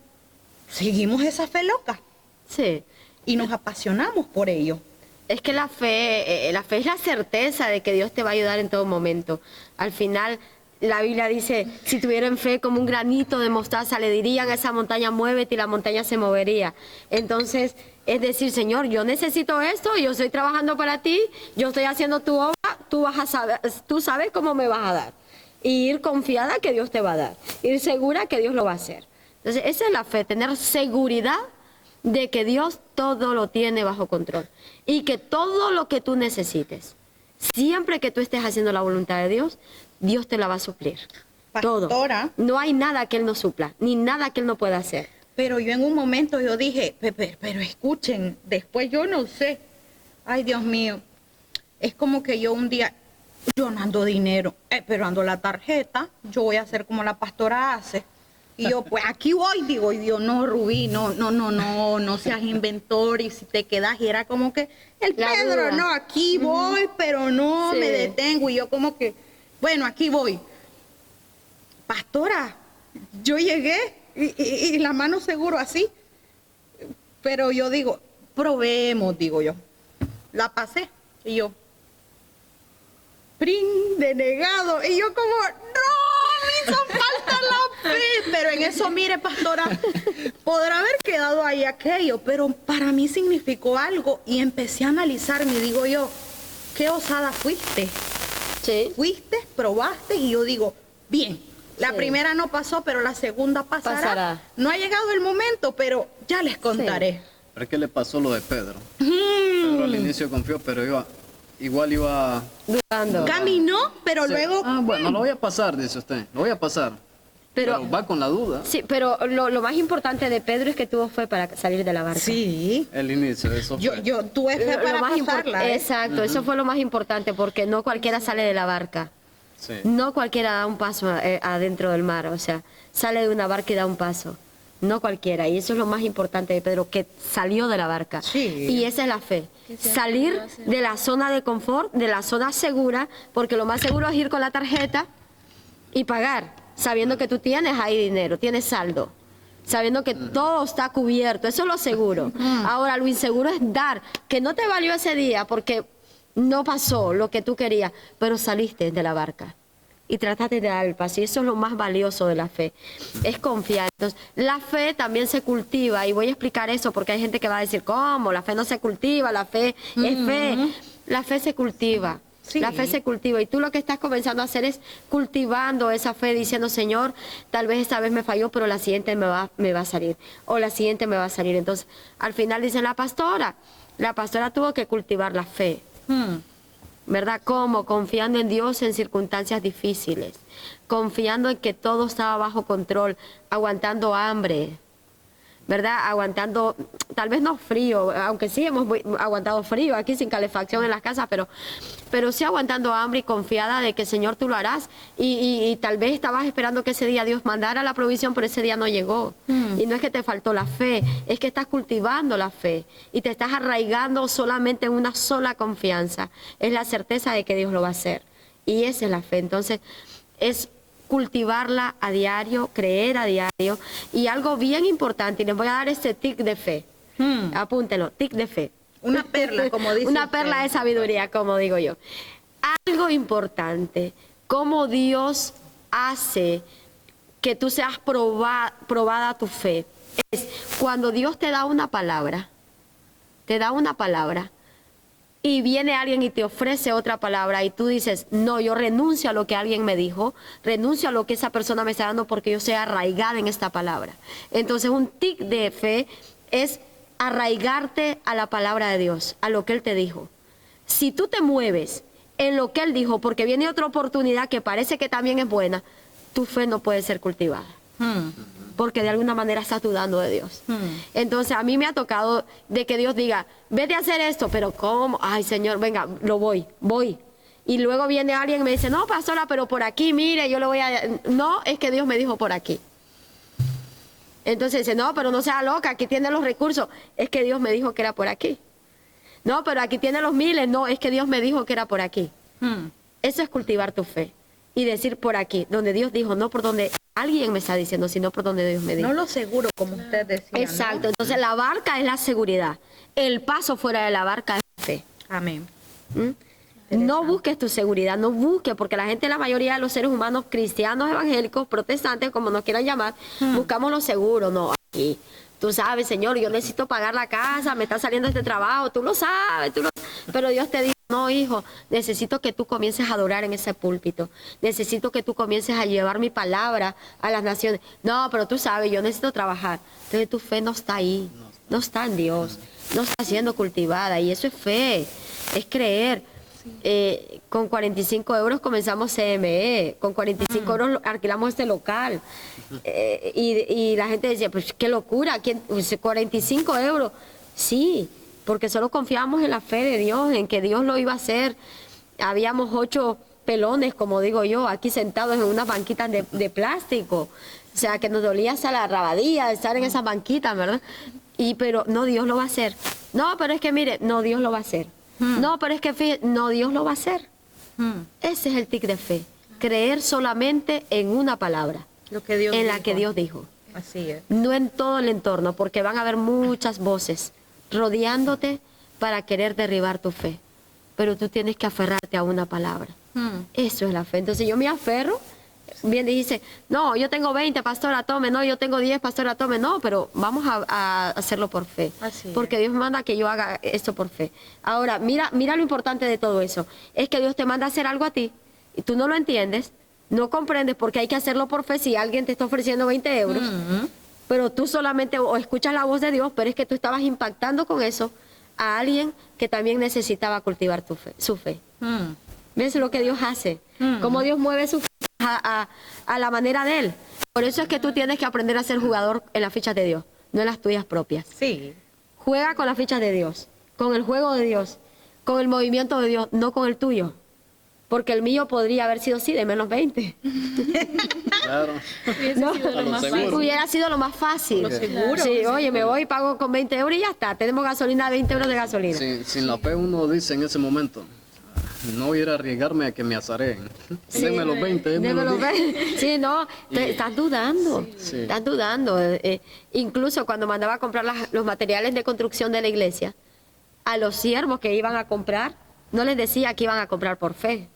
S2: seguimos esa fe loca.
S4: Sí.
S2: Y nos apasionamos por ello.
S4: Es que la fe es la certeza de que Dios te va a ayudar en todo momento. Al final, la Biblia dice, si tuvieran fe como un granito de mostaza, le dirían a esa montaña, muévete, y la montaña se movería. Entonces, es decir, Señor, yo necesito esto, yo estoy trabajando para ti, yo estoy haciendo tu obra, tú sabes cómo me vas a dar. Y ir confiada que Dios te va a dar. Ir segura que Dios lo va a hacer. Entonces, esa es la fe, tener seguridad de que Dios todo lo tiene bajo control y que todo lo que tú necesites, siempre que tú estés haciendo la voluntad de Dios, Dios te la va a suplir.
S2: Pastora,
S4: todo. No hay nada que Él no supla, ni nada que Él no pueda hacer.
S2: Pero yo en un momento yo dije, pero escuchen, después yo no sé, ay Dios mío, es como que yo un día, yo no ando dinero, pero ando la tarjeta, yo voy a hacer como la pastora hace. Y yo, pues aquí voy, digo, y Dios, no, Rubí, no seas inventor, y si te quedas, y era como que, el Pedro, no, aquí voy, pero no me detengo, y yo como que, bueno, aquí voy. Pastora, yo llegué, y la mano seguro así, pero yo digo, probemos, digo yo. La pasé, y yo, prin, denegado, y yo como, no, me hizo falta la fe. Pero en eso, mire, pastora, podrá haber quedado ahí aquello, pero para mí significó algo, y empecé a analizarme, y digo yo, qué osada fuiste.
S4: Sí.
S2: Fuiste, probaste, y yo digo, bien, la primera no pasó, pero la segunda pasará. No ha llegado el momento, pero ya les contaré.
S3: Pero es que le pasó lo de Pedro. Pedro al inicio confió, pero iba igual iba...
S4: Dudando.
S2: Caminó, pero
S3: Sí.
S2: luego...
S3: Ah, bueno, lo voy a pasar, dice usted. Lo voy a pasar. Pero va con la duda.
S4: Sí, pero lo más importante de Pedro es que tuvo fe para salir de la barca.
S2: Sí.
S3: El inicio de eso. fue.
S2: Yo tuve fe
S4: Lo
S2: para
S4: más
S2: pasarla. ¿eh?
S4: Exacto, eso fue lo más importante porque no cualquiera sale de la barca.
S3: Sí.
S4: No cualquiera da un paso adentro del mar, o sea, sale de una barca y da un paso. No cualquiera, y eso es lo más importante de Pedro, que salió de la barca.
S2: Sí.
S4: Y esa es la fe.
S5: Que sea
S4: Salir
S5: seguro hacer.
S4: de la zona de confort, de la zona segura, porque lo más seguro es ir con la tarjeta y pagar, sabiendo que tú tienes ahí dinero, tienes saldo, sabiendo que todo está cubierto, eso es lo seguro. Ahora, lo inseguro es dar, que no te valió ese día porque no pasó lo que tú querías, pero saliste de la barca y trataste de dar el paso. Y eso es lo más valioso de la fe, es confiar. Entonces, la fe también se cultiva, y voy a explicar eso porque hay gente que va a decir, ¿cómo? La fe no se cultiva, la fe es fe. La fe se cultiva.
S2: Sí.
S4: La fe se cultiva, y tú lo que estás comenzando a hacer es cultivando esa fe, diciendo, Señor, tal vez esta vez me falló, pero la siguiente me va a salir, o la siguiente me va a salir. Entonces, al final dice la pastora tuvo que cultivar la fe, ¿verdad? ¿Cómo? Confiando en Dios en circunstancias difíciles, confiando en que todo estaba bajo control, aguantando hambre, ¿verdad? Aguantando, tal vez no frío, aunque sí hemos aguantado frío aquí sin calefacción en las casas, pero sí aguantando hambre y confiada de que, Señor, tú lo harás. Y tal vez estabas esperando que ese día Dios mandara la provisión, pero ese día no llegó. Y no es que te faltó la fe, es que estás cultivando la fe y te estás arraigando solamente en una sola confianza. Es la certeza de que Dios lo va a hacer. Y esa es la fe. Entonces, es cultivarla a diario, creer a diario. Y algo bien importante, y les voy a dar este tic de fe. Apúntelo, tic de fe.
S2: Una perla, como dice
S4: Una
S2: usted.
S4: perla de sabiduría, como digo yo. Algo importante, cómo Dios hace que tú seas probada tu fe. Es cuando Dios te da una palabra, y viene alguien y te ofrece otra palabra y tú dices, no, yo renuncio a lo que alguien me dijo, renuncio a lo que esa persona me está dando porque yo soy arraigada en esta palabra. Entonces, un tic de fe es arraigarte a la palabra de Dios, a lo que Él te dijo. Si tú te mueves en lo que Él dijo porque viene otra oportunidad que parece que también es buena, tu fe no puede ser cultivada. Porque de alguna manera estás dudando de Dios. Entonces, a mí me ha tocado de que Dios diga, vete a hacer esto, pero ¿cómo? Ay, Señor, venga, voy. Y luego viene alguien y me dice, no, pastora, pero por aquí, mire, yo lo voy a... No, es que Dios me dijo por aquí. Entonces dice, no, pero no sea loca, aquí tiene los recursos. Es que Dios me dijo que era por aquí. No, pero aquí tiene los miles. No, es que Dios me dijo que era por aquí. Eso es cultivar tu fe. Y decir por aquí, donde Dios dijo, no por donde alguien me está diciendo, sino por donde Dios me dijo.
S2: No lo seguro, como usted decía.
S4: Exacto.
S2: ¿no?
S4: Entonces la barca es la seguridad. El paso fuera de la barca es la fe.
S2: Amén.
S4: ¿Mm? No busques tu seguridad, no busques, porque la gente, la mayoría de los seres humanos, cristianos, evangélicos, protestantes, como nos quieran llamar, buscamos lo seguro. No, aquí, tú sabes, Señor, yo necesito pagar la casa, me está saliendo este trabajo, tú lo sabes, pero Dios te dice, no, hijo, necesito que tú comiences a adorar en ese púlpito, necesito que tú comiences a llevar mi palabra a las naciones. No, pero tú sabes, yo necesito trabajar. Entonces tu fe no está ahí, no está en Dios, no está siendo cultivada, y eso es fe, es creer. Con 45 euros comenzamos CME, con 45 euros alquilamos este local, y la gente decía, pues qué locura, 45 euros, sí, porque solo confiamos en la fe de Dios, en que Dios lo iba a hacer. Habíamos 8 pelones, como digo yo, aquí sentados en unas banquitas de plástico, o sea, que nos dolía hasta la rabadilla de estar en esas banquitas, ¿verdad? Pero no, Dios lo va a hacer. No, pero es que mire, no, Dios lo va a hacer. No, pero es que fíjate, no, Dios lo va a hacer. Ese es el tic de fe. Creer solamente en una palabra,
S2: Lo que Dios
S4: en la
S2: dijo.
S4: que Dios dijo.
S2: Así es.
S4: No en todo el entorno, porque van a haber muchas voces rodeándote para querer derribar tu fe. Pero tú tienes que aferrarte a una palabra. Eso es la fe. Entonces yo me aferro. Bien dice, no, yo tengo 20, pastora, tome. No, yo tengo 10, pastora, tome. No, pero vamos a hacerlo por fe.
S2: Así es.
S4: Porque Dios manda que yo haga esto por fe. Ahora, mira lo importante de todo eso. Es que Dios te manda a hacer algo a ti y tú no lo entiendes, no comprendes porque hay que hacerlo por fe si alguien te está ofreciendo 20 euros. Pero tú solamente o escuchas la voz de Dios, pero es que tú estabas impactando con eso a alguien que también necesitaba cultivar su fe. ¿Ves lo que Dios hace? Cómo Dios mueve su fe a la manera de Él. Por eso es que tú tienes que aprender a ser jugador en las fichas de Dios, no en las tuyas propias.
S2: Sí.
S4: Juega con las fichas de Dios, con el juego de Dios, con el movimiento de Dios, no con el tuyo. Porque el mío podría haber sido, sí, de menos 20.
S3: Claro.
S4: ¿No?
S5: sido lo más
S3: fácil.
S4: Hubiera sido lo más fácil.
S2: Lo seguro.
S4: Sí, oye, me voy, pago con 20 euros y ya está. Tenemos gasolina, 20 euros de gasolina.
S3: Sin la fe uno dice en ese momento, no voy a ir a arriesgarme a que me azareen. Deme los 20,
S4: Déme los
S3: 20.
S4: 20. Sí, no, estás dudando.
S3: Sí.
S4: Estás dudando. Incluso cuando mandaba a comprar los materiales de construcción de la iglesia, a los siervos que iban a comprar, no les decía que iban a comprar por fe,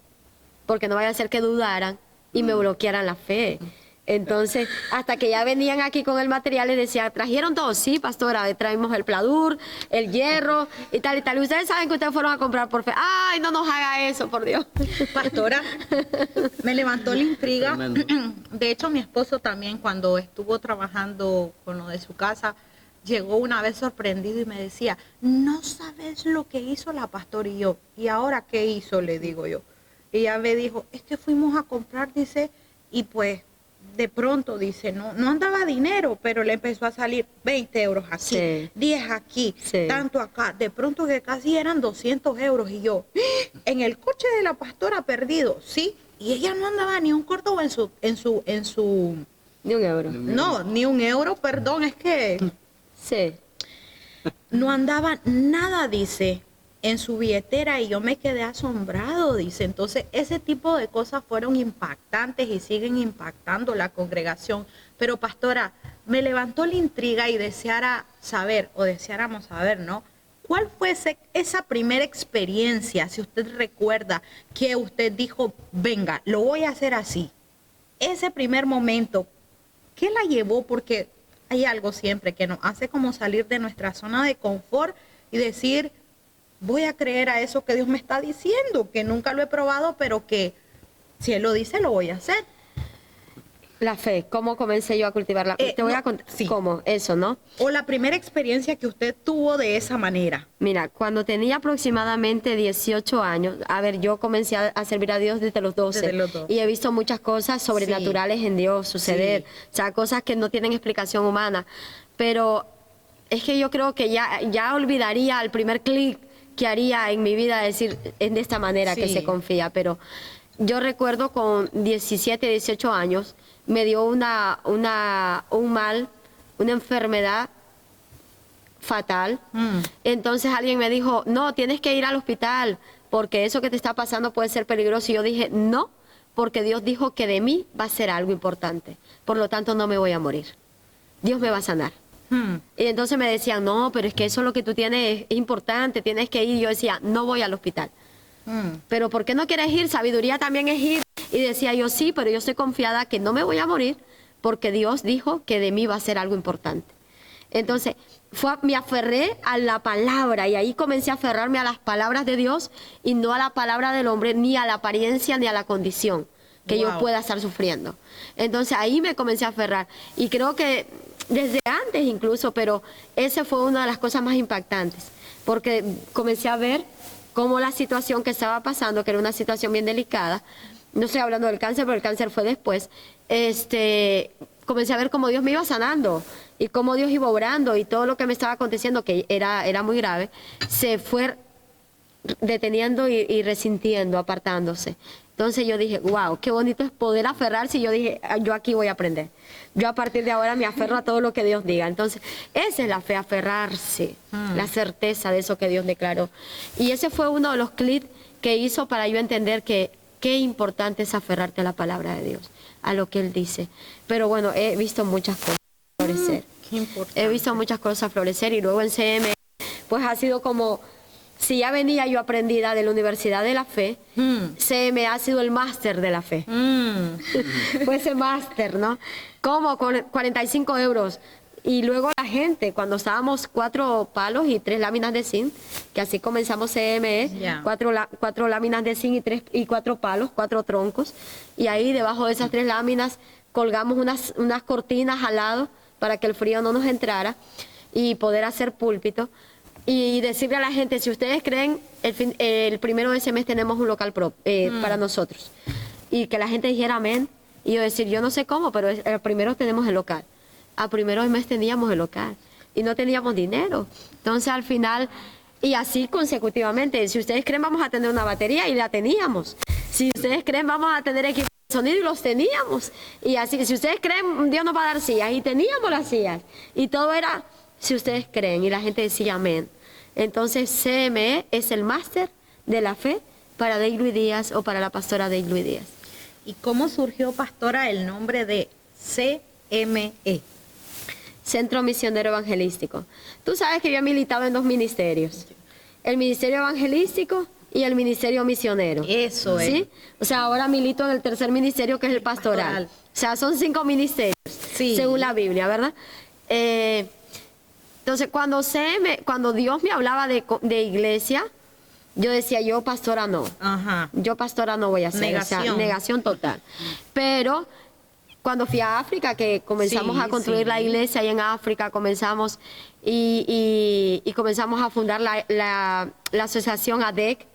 S4: porque no vaya a ser que dudaran y me bloquearan la fe. Entonces, hasta que ya venían aquí con el material, les decía, ¿trajeron todo? Sí, pastora, traemos el pladur, el hierro y tal y tal. Y ustedes saben que ustedes fueron a comprar por fe. ¡Ay, no nos haga eso, por Dios!
S2: Pastora, me levantó la intriga.
S3: Tremendo.
S2: De hecho, mi esposo también, cuando estuvo trabajando con lo de su casa, llegó una vez sorprendido y me decía, no sabes lo que hizo la pastora. Y yo, ¿y ahora qué hizo? Le digo yo. Y ella me dijo, es que fuimos a comprar, dice, y pues de pronto, dice, no andaba dinero, pero le empezó a salir 20 euros aquí,
S4: Sí.
S2: 10 aquí,
S4: Sí.
S2: tanto acá. De pronto que casi eran 200 euros. Y yo, en el coche de la pastora perdido, sí. Y ella no andaba ni un corto en su
S4: Ni un euro.
S2: no, ni un euro, perdón, es que
S4: Sí.
S2: no andaba nada, dice, en su billetera, y yo me quedé asombrado, dice. Entonces, ese tipo de cosas fueron impactantes y siguen impactando la congregación. Pero, pastora, me levantó la intriga y deseáramos saber, ¿no? ¿Cuál fue esa primera experiencia, si usted recuerda, que usted dijo, venga, lo voy a hacer así? Ese primer momento, ¿qué la llevó? Porque hay algo siempre que nos hace como salir de nuestra zona de confort y decir, voy a creer a eso que Dios me está diciendo, que nunca lo he probado, pero que si Él lo dice, lo voy a hacer.
S4: La fe, ¿cómo comencé yo a cultivarla? Te voy a contar
S2: sí.
S4: cómo, eso, ¿no?
S2: O la primera experiencia que usted tuvo de esa manera.
S4: Mira, cuando tenía aproximadamente 18 años, a ver, yo comencé a servir a Dios desde los 12.
S2: Desde los 12.
S4: Y he visto muchas cosas sobrenaturales en Dios suceder.
S2: Sí.
S4: O sea, cosas que no tienen explicación humana. Pero es que yo creo que ya olvidaría el primer clic que haría en mi vida, decir, es de esta manera que
S2: Sí.
S4: se confía. Pero yo recuerdo con 17, 18 años, me dio un mal, una enfermedad fatal. Entonces alguien me dijo, no, tienes que ir al hospital porque eso que te está pasando puede ser peligroso. Y yo dije, no, porque Dios dijo que de mí va a ser algo importante. Por lo tanto, no me voy a morir. Dios me va a sanar. Y entonces me decían, no, pero es que eso lo que tú tienes es importante, tienes que ir. Y yo decía, no voy al hospital. Pero ¿por qué no quieres ir? Sabiduría también es ir. Y decía yo, sí, pero yo estoy confiada que no me voy a morir porque Dios dijo que de mí va a ser algo importante. Entonces, me aferré a la palabra y ahí comencé a aferrarme a las palabras de Dios y no a la palabra del hombre, ni a la apariencia, ni a la condición que yo
S2: Wow.
S4: pueda estar sufriendo. Entonces, ahí me comencé a aferrar. Y creo que desde antes incluso, pero esa fue una de las cosas más impactantes, porque comencé a ver cómo la situación que estaba pasando, que era una situación bien delicada, no estoy hablando del cáncer, pero el cáncer fue después, comencé a ver cómo Dios me iba sanando y cómo Dios iba obrando y todo lo que me estaba aconteciendo, que era muy grave, se fue deteniendo y resintiendo, apartándose. Entonces yo dije, wow, qué bonito es poder aferrarse, y yo dije, yo aquí voy a aprender. Yo a partir de ahora me aferro a todo lo que Dios diga. Entonces, esa es la fe, aferrarse, la certeza de eso que Dios declaró. Y ese fue uno de los clics que hizo para yo entender que qué importante es aferrarte a la palabra de Dios, a lo que Él dice. Pero bueno, he visto muchas cosas florecer.
S2: Qué importante.
S4: He visto muchas cosas florecer y luego en CM, pues ha sido como, si ya venía yo aprendida de la Universidad de la Fe, CM ha sido el máster de la fe. Fue ese máster, ¿no? Como con 45 euros. Y luego la gente, cuando estábamos 4 palos y 3 láminas de zinc, que así comenzamos CME,
S2: Ya.
S4: 4 láminas de zinc y 4 palos, 4 troncos. Y ahí debajo de esas 3 láminas colgamos unas cortinas al lado para que el frío no nos entrara y poder hacer púlpito. y decirle a la gente, si ustedes creen, el primero de ese mes tenemos un local para nosotros. Y que la gente dijera amén. Y yo decir, yo no sé cómo, pero el primero tenemos el local. A primero del mes teníamos el local. Y no teníamos dinero. Entonces al final, y así consecutivamente, si ustedes creen vamos a tener una batería, y la teníamos. Si ustedes creen vamos a tener equipos de sonido, y los teníamos. Y así que si ustedes creen, Dios nos va a dar sillas, y teníamos las sillas. Y todo era, si ustedes creen, y la gente decía amén. Entonces CME es el máster de la fe para Deylui Díaz, o para la pastora Deylui Díaz.
S2: ¿Y cómo surgió, pastora, el nombre de CME?
S4: Centro Misionero Evangelístico. Tú sabes que yo he militado en 2 ministerios. El ministerio evangelístico y el ministerio misionero.
S2: Eso es.
S4: ¿Sí? O sea, ahora milito en el tercer ministerio, que es el pastoral. O sea, son 5 ministerios,
S2: sí,
S4: según la Biblia, ¿verdad? Entonces, cuando Dios me hablaba de iglesia, yo decía, yo pastora no.
S2: Ajá.
S4: Yo pastora no voy a ser.
S2: Negación.
S4: O sea, negación total. Pero cuando fui a África, que comenzamos a construir la iglesia ahí en África, comenzamos y comenzamos a fundar la asociación ADEC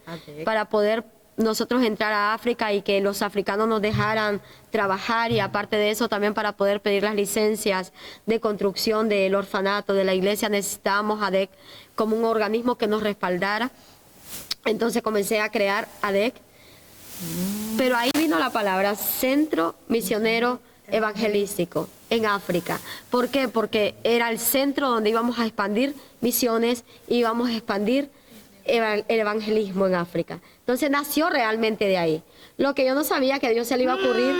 S4: para poder nosotros entrar a África y que los africanos nos dejaran trabajar, y aparte de eso también para poder pedir las licencias de construcción del orfanato de la iglesia necesitábamos ADEC como un organismo que nos respaldara. Entonces comencé a crear ADEC, pero ahí vino la palabra Centro Misionero Evangelístico en África. ¿Por qué? Porque era el centro donde íbamos a expandir misiones, íbamos a expandir el evangelismo en África. Entonces nació realmente de ahí. Lo que yo no sabía que a Dios se le iba a ocurrir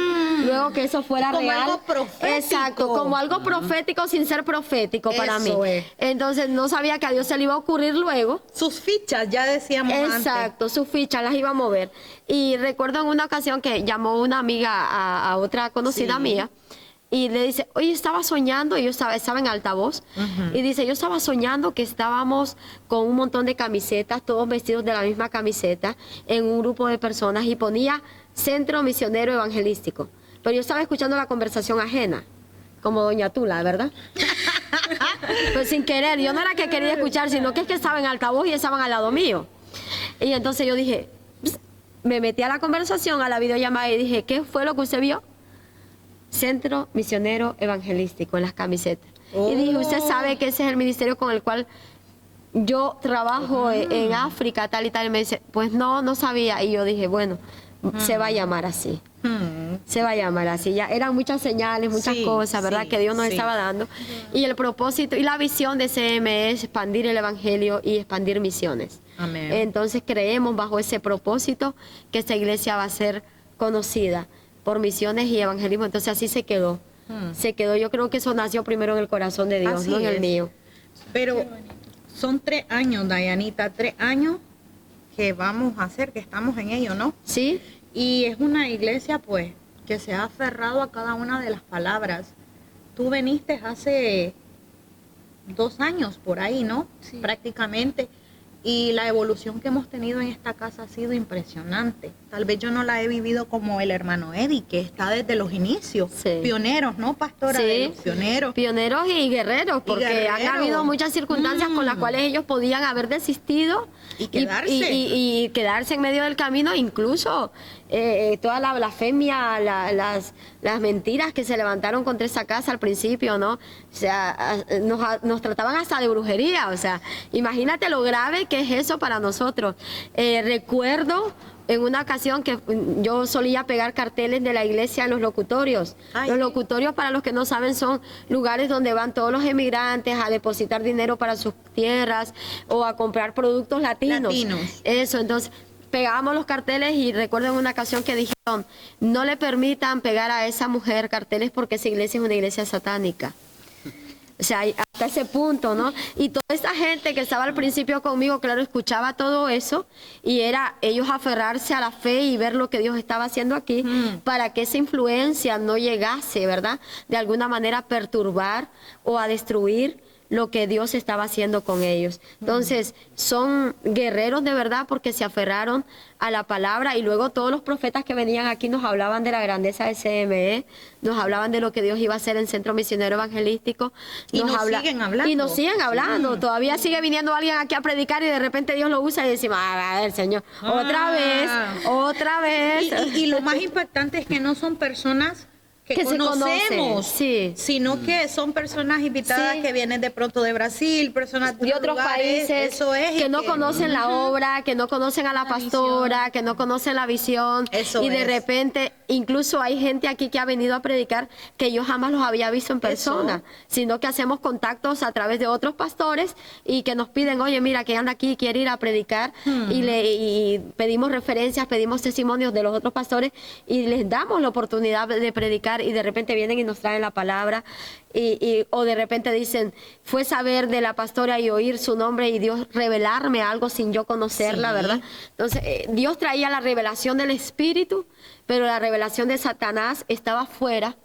S4: luego que eso fuera
S2: como
S4: real.
S2: algo profético.
S4: Exacto, como algo profético sin ser profético para mí.
S2: Es.
S4: Entonces no sabía que a Dios se le iba a ocurrir luego.
S2: Sus fichas, ya decíamos antes.
S4: Exacto, sus fichas las iba a mover. Y recuerdo en una ocasión que llamó una amiga a otra conocida mía, y le dice, oye, estaba soñando, y yo estaba en altavoz, y dice, yo estaba soñando que estábamos con un montón de camisetas, todos vestidos de la misma camiseta, en un grupo de personas, y ponía Centro Misionero Evangelístico. Pero yo estaba escuchando la conversación ajena, como doña Tula, ¿verdad? Pues sin querer, yo no era que quería escuchar, sino que es que estaba en altavoz y estaban al lado mío. Y entonces yo dije, me metí a la conversación, a la videollamada, y dije, ¿qué fue lo que usted vio? Centro Misionero Evangelístico en las camisetas. Y dije, usted sabe que ese es el ministerio con el cual yo trabajo en África, tal y tal. Y me dice, pues no sabía. Y yo dije, bueno, se va a llamar así. Se va a llamar así. Ya eran muchas señales, muchas cosas, ¿verdad? Que Dios nos estaba dando. Y el propósito y la visión de CME es expandir el evangelio y expandir misiones.
S2: Amén.
S4: Entonces creemos bajo ese propósito que esta iglesia va a ser conocida por misiones y evangelismo. Entonces así se quedó. Se quedó. Yo creo que eso nació primero en el corazón de Dios,
S2: así
S4: no en el mío.
S2: Pero son 3 años, Dayanita, 3 años que vamos a hacer, que estamos en ello, ¿no?
S4: ¿Sí?
S2: Y es una iglesia, pues, que se ha aferrado a cada una de las palabras. Tú viniste hace 2 años por ahí, ¿no?
S5: Sí.
S2: Prácticamente. Y la evolución que hemos tenido en esta casa ha sido impresionante. Tal vez yo no la he vivido como el hermano Eddie, que está desde los inicios.
S4: Sí.
S2: Pioneros, ¿no, pastora?
S4: Sí.
S2: De los pioneros.
S4: Pioneros y guerreros, porque han habido muchas circunstancias con las cuales ellos podían haber desistido
S2: Y quedarse.
S4: y quedarse en medio del camino, incluso toda la blasfemia, las mentiras que se levantaron contra esa casa al principio, ¿no? O sea, nos trataban hasta de brujería, o sea, imagínate lo grave que es eso para nosotros. Recuerdo en una ocasión que yo solía pegar carteles de la iglesia en los locutorios.
S2: Ay.
S4: Los locutorios, para los que no saben, son lugares donde van todos los emigrantes a depositar dinero para sus tierras o a comprar productos latinos. Eso, entonces pegábamos los carteles, y recuerdo en una ocasión que dijeron, no le permitan pegar a esa mujer carteles porque esa iglesia es una iglesia satánica. O sea, hasta ese punto, ¿no? Y toda esa gente que estaba al principio conmigo, claro, escuchaba todo eso, y era ellos aferrarse a la fe y ver lo que Dios estaba haciendo aquí, para que esa influencia no llegase, ¿verdad? De alguna manera a perturbar o a destruir lo que Dios estaba haciendo con ellos. Entonces, son guerreros de verdad porque se aferraron a la palabra, y luego todos los profetas que venían aquí nos hablaban de la grandeza de CME, nos hablaban de lo que Dios iba a hacer en Centro Misionero Evangelístico.
S2: Y nos siguen hablando.
S4: Y nos siguen hablando. Todavía sigue viniendo alguien aquí a predicar y de repente Dios lo usa y decimos, a ver, Señor, otra vez.
S2: Y lo más impactante es que no son personas que
S4: se
S2: conocemos,
S4: sí,
S2: sino que son personas invitadas
S4: sí,
S2: que vienen de pronto de Brasil, personas
S4: de otros
S2: lugares,
S4: países,
S2: eso es,
S4: que no conocen la obra, que no conocen a la pastora, que no conocen la visión,
S2: Eso
S4: y de
S2: es.
S4: repente incluso hay gente aquí que ha venido a predicar que yo jamás los había visto en persona, sino que hacemos contactos a través de otros pastores y que nos piden, oye, mira, que anda aquí, quiere ir a predicar, y pedimos referencias, pedimos testimonios de los otros pastores y les damos la oportunidad de predicar, y de repente vienen y nos traen la palabra, o de repente dicen, fue saber de la pastora y oír su nombre y Dios revelarme algo sin yo conocerla,
S2: Sí.
S4: ¿verdad? Entonces, Dios traía la revelación del Espíritu, pero la revelación de Satanás estaba fuera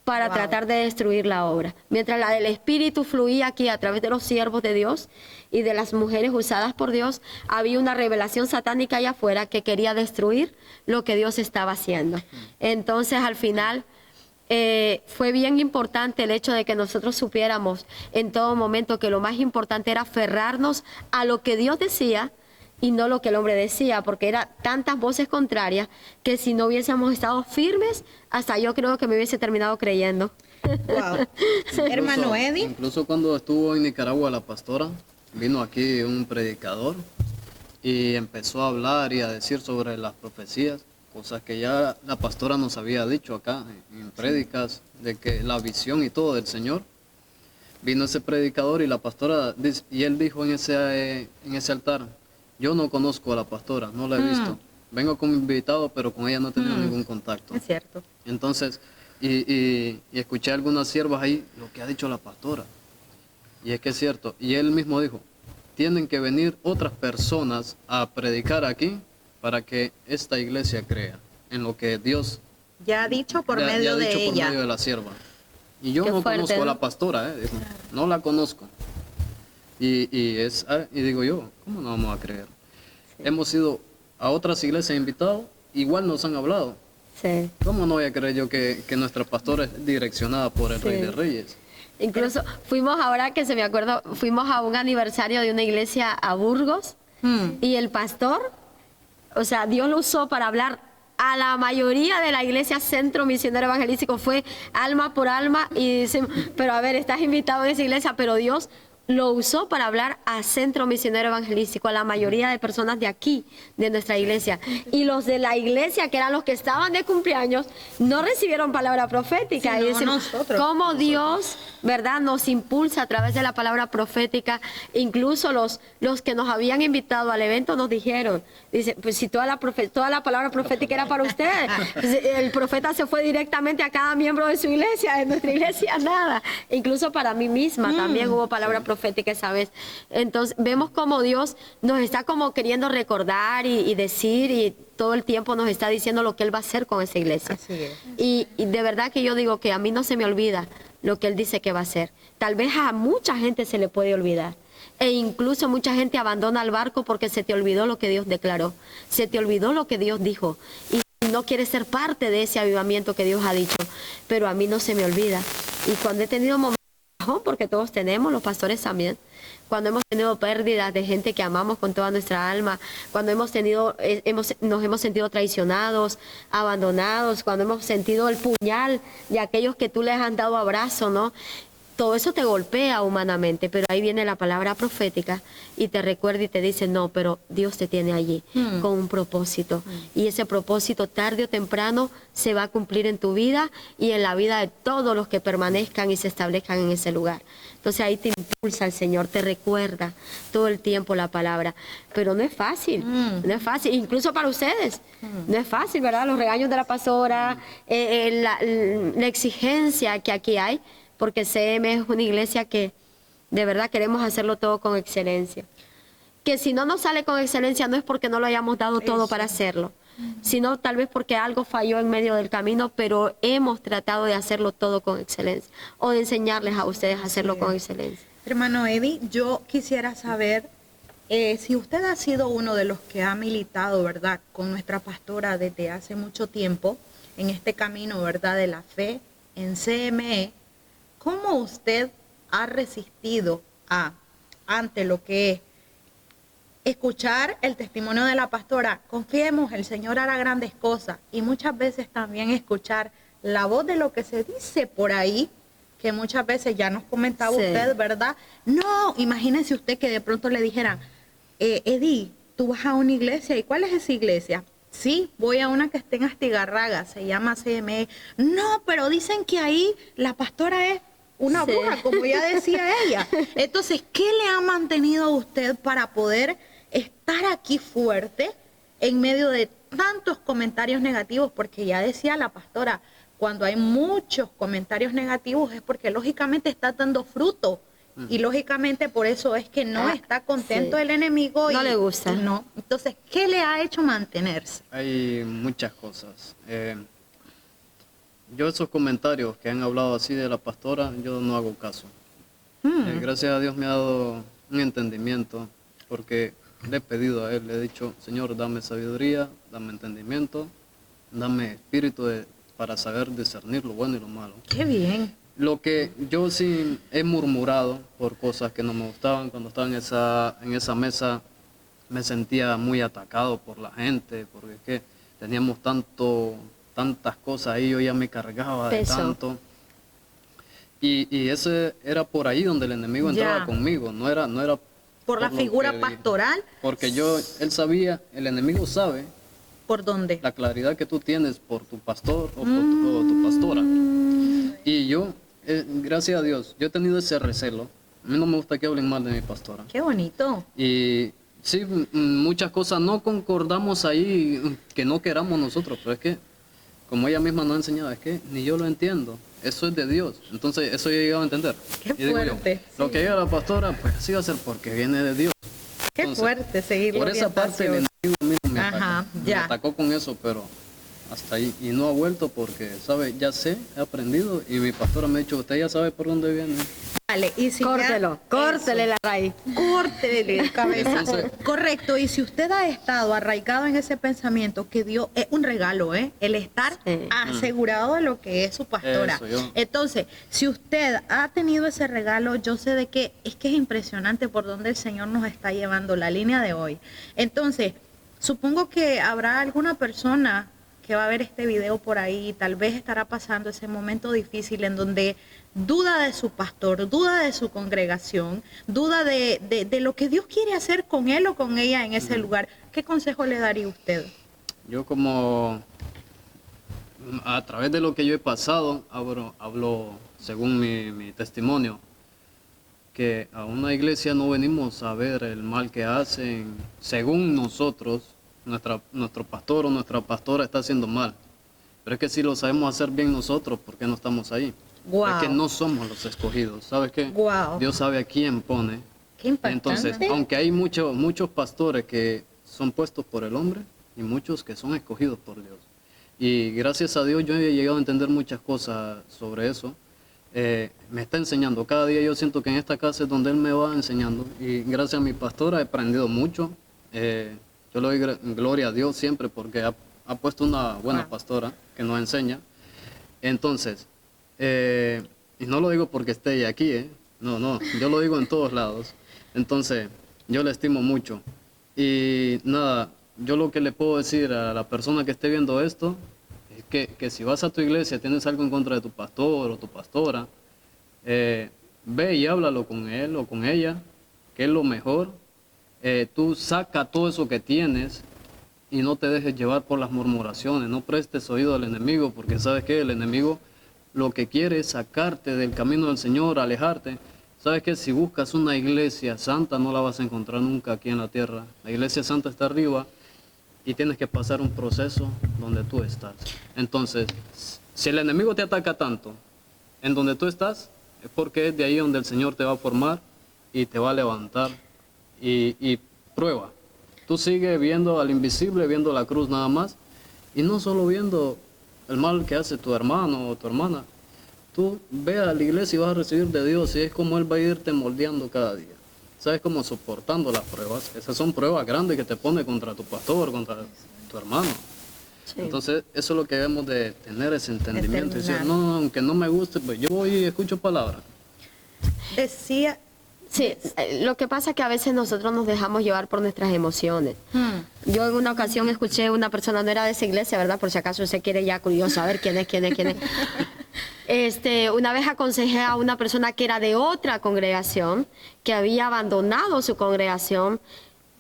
S4: para
S2: Wow.
S4: tratar de destruir la obra. Mientras la del Espíritu fluía aquí a través de los siervos de Dios y de las mujeres usadas por Dios, había una revelación satánica allá afuera que quería destruir lo que Dios estaba haciendo. Entonces, al final, fue bien importante el hecho de que nosotros supiéramos en todo momento que lo más importante era aferrarnos a lo que Dios decía y no lo que el hombre decía, porque eran tantas voces contrarias que si no hubiésemos estado firmes, hasta yo creo que me hubiese terminado creyendo.
S2: Wow. Hermano Eddie.
S3: Incluso cuando estuvo en Nicaragua la pastora, vino aquí un predicador y empezó a hablar y a decir sobre las profecías, cosas que ya la pastora nos había dicho acá en prédicas, de que la visión y todo del Señor. Vino ese predicador y la pastora, y él dijo en ese altar, yo no conozco a la pastora, no la he visto. Vengo como invitado, pero con ella no he tenido ningún contacto.
S2: Es cierto.
S3: Entonces, y escuché a algunas siervas ahí, lo que ha dicho la pastora. Y es que es cierto. Y él mismo dijo, tienen que venir otras personas a predicar aquí para que esta iglesia crea en lo que Dios
S2: Ya ha dicho por
S3: ya
S2: medio
S3: ha
S2: de
S3: dicho por
S2: ella.
S3: medio de la sierva. Y yo
S4: Qué
S3: no
S4: fuerte,
S3: conozco a
S4: ¿no?
S3: la pastora, dijo, no la conozco. Y digo yo, ¿cómo no vamos a creer? Hemos ido a otras iglesias invitados, igual nos han hablado.
S4: Sí.
S3: ¿Cómo no voy a creer yo que nuestra pastora es direccionada por el
S4: Sí.
S3: Rey de Reyes?
S4: Incluso fuimos, ahora que se me acuerdo, fuimos a un aniversario de una iglesia a Burgos, y el pastor, o sea, Dios lo usó para hablar a la mayoría de la iglesia Centro Misionero Evangelístico, fue alma por alma, y dicen, pero a ver, estás invitado en esa iglesia, pero Dios lo usó para hablar a Centro Misionero Evangelístico, a la mayoría de personas de aquí, de nuestra iglesia. Y los de la iglesia, que eran los que estaban de cumpleaños, no recibieron palabra profética.
S2: Sino
S4: Y decimos,
S2: nosotros.
S4: cómo Dios, ¿verdad?, nos impulsa a través de la palabra profética. Incluso los que nos habían invitado al evento nos dijeron, dice, pues si toda la palabra profética era para ustedes, el profeta se fue directamente a cada miembro de su iglesia, de nuestra iglesia nada. Incluso para mí misma también hubo palabra profética esa vez. Entonces vemos como Dios nos está como queriendo recordar y decir, y todo el tiempo nos está diciendo lo que Él va a hacer con esa iglesia.
S2: Así es.
S4: Y de verdad que yo digo que a mí no se me olvida lo que Él dice que va a hacer. Tal vez a mucha gente se le puede olvidar. E incluso mucha gente abandona el barco porque se te olvidó lo que Dios declaró. Se te olvidó lo que Dios dijo. Y no quieres ser parte de ese avivamiento que Dios ha dicho. Pero a mí no se me olvida. Y cuando he tenido momentos, porque todos tenemos, los pastores también, cuando hemos tenido pérdidas de gente que amamos con toda nuestra alma, cuando nos hemos sentido traicionados, abandonados, cuando hemos sentido el puñal de aquellos que tú les has dado abrazo, ¿no? Todo eso te golpea humanamente, pero ahí viene la palabra profética y te recuerda y te dice, no, pero Dios te tiene allí con un propósito. Y ese propósito tarde o temprano se va a cumplir en tu vida y en la vida de todos los que permanezcan y se establezcan en ese lugar. Entonces ahí te impulsa el Señor, te recuerda todo el tiempo la palabra. Pero no es fácil, no es fácil, incluso para ustedes. No es fácil, ¿verdad? Los regaños de la pastora, la exigencia que aquí hay, porque CM es una iglesia que de verdad queremos hacerlo todo con excelencia. Que si no nos sale con excelencia no es porque no lo hayamos dado todo para hacerlo, sino tal vez porque algo falló en medio del camino, pero hemos tratado de hacerlo todo con excelencia, o de enseñarles a ustedes a hacerlo con excelencia.
S2: Hermano Eddie, yo quisiera saber si usted ha sido uno de los que ha militado, ¿verdad?, con nuestra pastora desde hace mucho tiempo en este camino, ¿verdad?, de la fe en CME, ¿cómo usted ha resistido ante lo que es escuchar el testimonio de la pastora? Confiemos, el Señor hará grandes cosas, y muchas veces también escuchar la voz de lo que se dice por ahí, que muchas veces ya nos comentaba usted, ¿verdad? No, imagínese usted que de pronto le dijeran, Eddie, tú vas a una iglesia, ¿y cuál es esa iglesia? Sí, voy a una que está en Astigarraga, se llama CME. No, pero dicen que ahí la pastora es una bruja, como ya decía ella. Entonces, ¿qué le ha mantenido a usted para poder estar aquí fuerte en medio de tantos comentarios negativos? Porque ya decía la pastora, cuando hay muchos comentarios negativos es porque lógicamente está dando fruto. Y lógicamente por eso es que no está contento el enemigo.
S4: No le gusta.
S2: No. Entonces, ¿qué le ha hecho mantenerse?
S3: Hay muchas cosas. Yo esos comentarios que han hablado así de la pastora, yo no hago caso. Gracias a Dios me ha dado un entendimiento, porque le he pedido a Él, le he dicho, Señor, dame sabiduría, dame entendimiento, dame espíritu para saber discernir lo bueno y lo malo.
S2: ¡Qué bien!
S3: Lo que yo sí he murmurado por cosas que no me gustaban cuando estaba en esa mesa, me sentía muy atacado por la gente, porque es que teníamos tantas cosas ahí, yo ya me cargaba de tanto. Y ese era por ahí donde el enemigo entraba conmigo, no era
S2: por la figura pastoral.
S3: Porque él sabía, el enemigo sabe.
S2: ¿Por dónde?
S3: La claridad que tú tienes por tu pastor o por tu pastora. Y yo, gracias a Dios, yo he tenido ese recelo. A mí no me gusta que hablen mal de mi pastora.
S2: ¡Qué bonito!
S3: Y sí, muchas cosas no concordamos ahí que no queramos nosotros, pero es que, como ella misma nos ha enseñado, es que ni yo lo entiendo. Eso es de Dios. Entonces, eso yo he llegado a entender.
S2: ¡Qué
S3: y
S2: fuerte!
S3: Digo yo, lo que diga la pastora, pues así va a ser porque viene de Dios.
S2: ¡Qué
S3: Entonces,
S2: fuerte seguir la
S3: por esa parte el enemigo a mí no me atacó. Me atacó con eso, pero hasta ahí. Y no ha vuelto porque, ¿sabe? Ya sé, he aprendido. Y mi pastora me ha dicho, usted ya sabe por dónde viene.
S2: Vale, y si
S4: córtele la raíz.
S2: Córtele cabeza.
S3: Entonces,
S2: correcto, y si usted ha estado arraigado en ese pensamiento que Dios es un regalo, el estar asegurado de lo que es su pastora. Entonces, si usted ha tenido ese regalo, yo sé de que es impresionante por donde el Señor nos está llevando la línea de hoy. Entonces, supongo que habrá alguna persona que va a ver este video por ahí, tal vez estará pasando ese momento difícil en donde duda de su pastor, duda de su congregación, duda de lo que Dios quiere hacer con él o con ella en ese lugar. ¿Qué consejo le daría usted?
S3: Yo como, a través de lo que yo he pasado, hablo según mi testimonio, que a una iglesia no venimos a ver el mal que hacen, según nosotros, nuestro pastor o nuestra pastora está haciendo mal. Pero es que si lo sabemos hacer bien nosotros, ¿por qué no estamos ahí?
S2: Wow.
S3: Es que no somos los escogidos, ¿sabes qué?
S2: Wow.
S3: Dios sabe a quién pone.
S2: Qué impactante.
S3: Entonces, aunque hay muchos pastores que son puestos por el hombre y muchos que son escogidos por Dios. Y gracias a Dios yo he llegado a entender muchas cosas sobre eso. Me está enseñando. Cada día yo siento que en esta casa es donde Él me va enseñando. Y gracias a mi pastora he aprendido mucho. Yo le doy gloria a Dios siempre porque ha puesto una buena pastora que nos enseña. Entonces, y no lo digo porque esté ella aquí, no, yo lo digo en todos lados. Entonces, yo le estimo mucho. Y nada, yo lo que le puedo decir a la persona que esté viendo esto es que si vas a tu iglesia, tienes algo en contra de tu pastor o tu pastora, ve y háblalo con él o con ella, que es lo mejor. Tú saca todo eso que tienes y no te dejes llevar por las murmuraciones, no prestes oído al enemigo, porque sabes que el enemigo lo que quiere es sacarte del camino del Señor, alejarte. Sabes que si buscas una iglesia santa no la vas a encontrar nunca aquí en la tierra. La iglesia santa está arriba y tienes que pasar un proceso donde tú estás. Entonces, si el enemigo te ataca tanto en donde tú estás, es porque es de ahí donde el Señor te va a formar y te va a levantar. Y prueba. Tú sigues viendo al invisible, viendo la cruz nada más, Y no solo viendo el mal que hace tu hermano o tu hermana. Tú ve a la iglesia y vas a recibir de Dios, y es como Él va a irte moldeando cada día. ¿Sabes? Como soportando las pruebas. Esas son pruebas grandes que te pone contra tu pastor, contra tu hermano.
S4: Sí.
S3: Entonces, eso es lo que debemos de tener, ese entendimiento. Y decir, no, aunque no me guste, pues yo voy y escucho palabras.
S2: Decía,
S4: Sí, lo que pasa es que a veces nosotros nos dejamos llevar por nuestras emociones. Yo en una ocasión escuché a una persona, no era de esa iglesia, ¿verdad? Por si acaso usted quiere ya curioso saber quién es. Una vez aconsejé a una persona que era de otra congregación, que había abandonado su congregación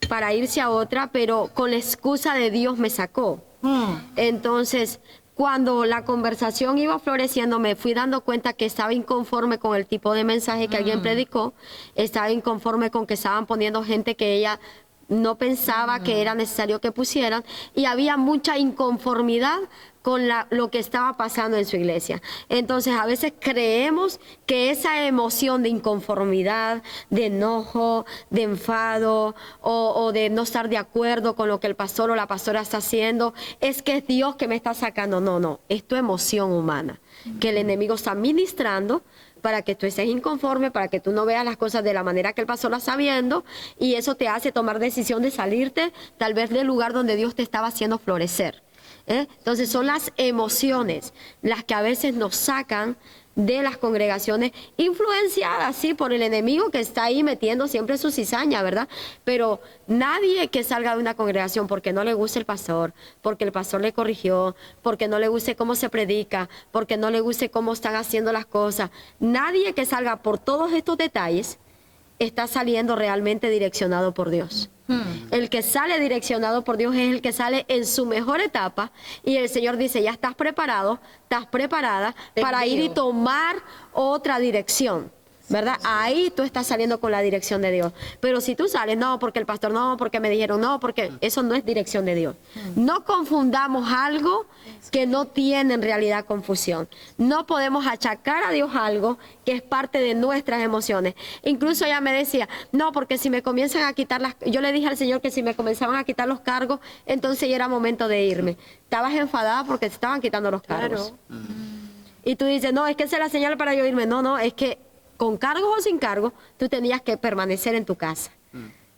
S4: para irse a otra, pero con la excusa de Dios me sacó. Entonces, cuando la conversación iba floreciendo, me fui dando cuenta que estaba inconforme con el tipo de mensaje que alguien predicó, estaba inconforme con que estaban poniendo gente que ella no pensaba que era necesario que pusieran, y había mucha inconformidad con lo que estaba pasando en su iglesia. Entonces, a veces creemos que esa emoción de inconformidad, de enojo, de enfado o de no estar de acuerdo con lo que el pastor o la pastora está haciendo, es que es Dios que me está sacando. No, es tu emoción humana, que el enemigo está ministrando para que tú estés inconforme, para que tú no veas las cosas de la manera que el pastor las está viendo, y eso te hace tomar decisión de salirte tal vez del lugar donde Dios te estaba haciendo florecer. Entonces son las emociones las que a veces nos sacan de las congregaciones, influenciadas sí por el enemigo que está ahí metiendo siempre su cizaña, ¿verdad? Pero nadie que salga de una congregación porque no le guste el pastor, porque el pastor le corrigió, porque no le guste cómo se predica, porque no le guste cómo están haciendo las cosas, nadie que salga por todos estos detalles está saliendo realmente direccionado por Dios. El que sale direccionado por Dios es el que sale en su mejor etapa, y el Señor dice, ya estás preparado, estás preparada para ir y tomar otra dirección, ¿verdad? Ahí tú estás saliendo con la dirección de Dios. Pero si tú sales, no, porque el pastor no, porque me dijeron no, porque eso no es dirección de Dios. No confundamos algo que no tiene en realidad confusión. No podemos achacar a Dios algo que es parte de nuestras emociones. Incluso ella me decía, no, porque si me comienzan a quitar yo le dije al Señor que si me comenzaban a quitar los cargos, entonces ya era momento de irme. Estabas enfadada porque te estaban quitando los cargos. Y tú dices, no, es que esa es la señal para yo irme. No, es que con cargos o sin cargos, tú tenías que permanecer en tu casa,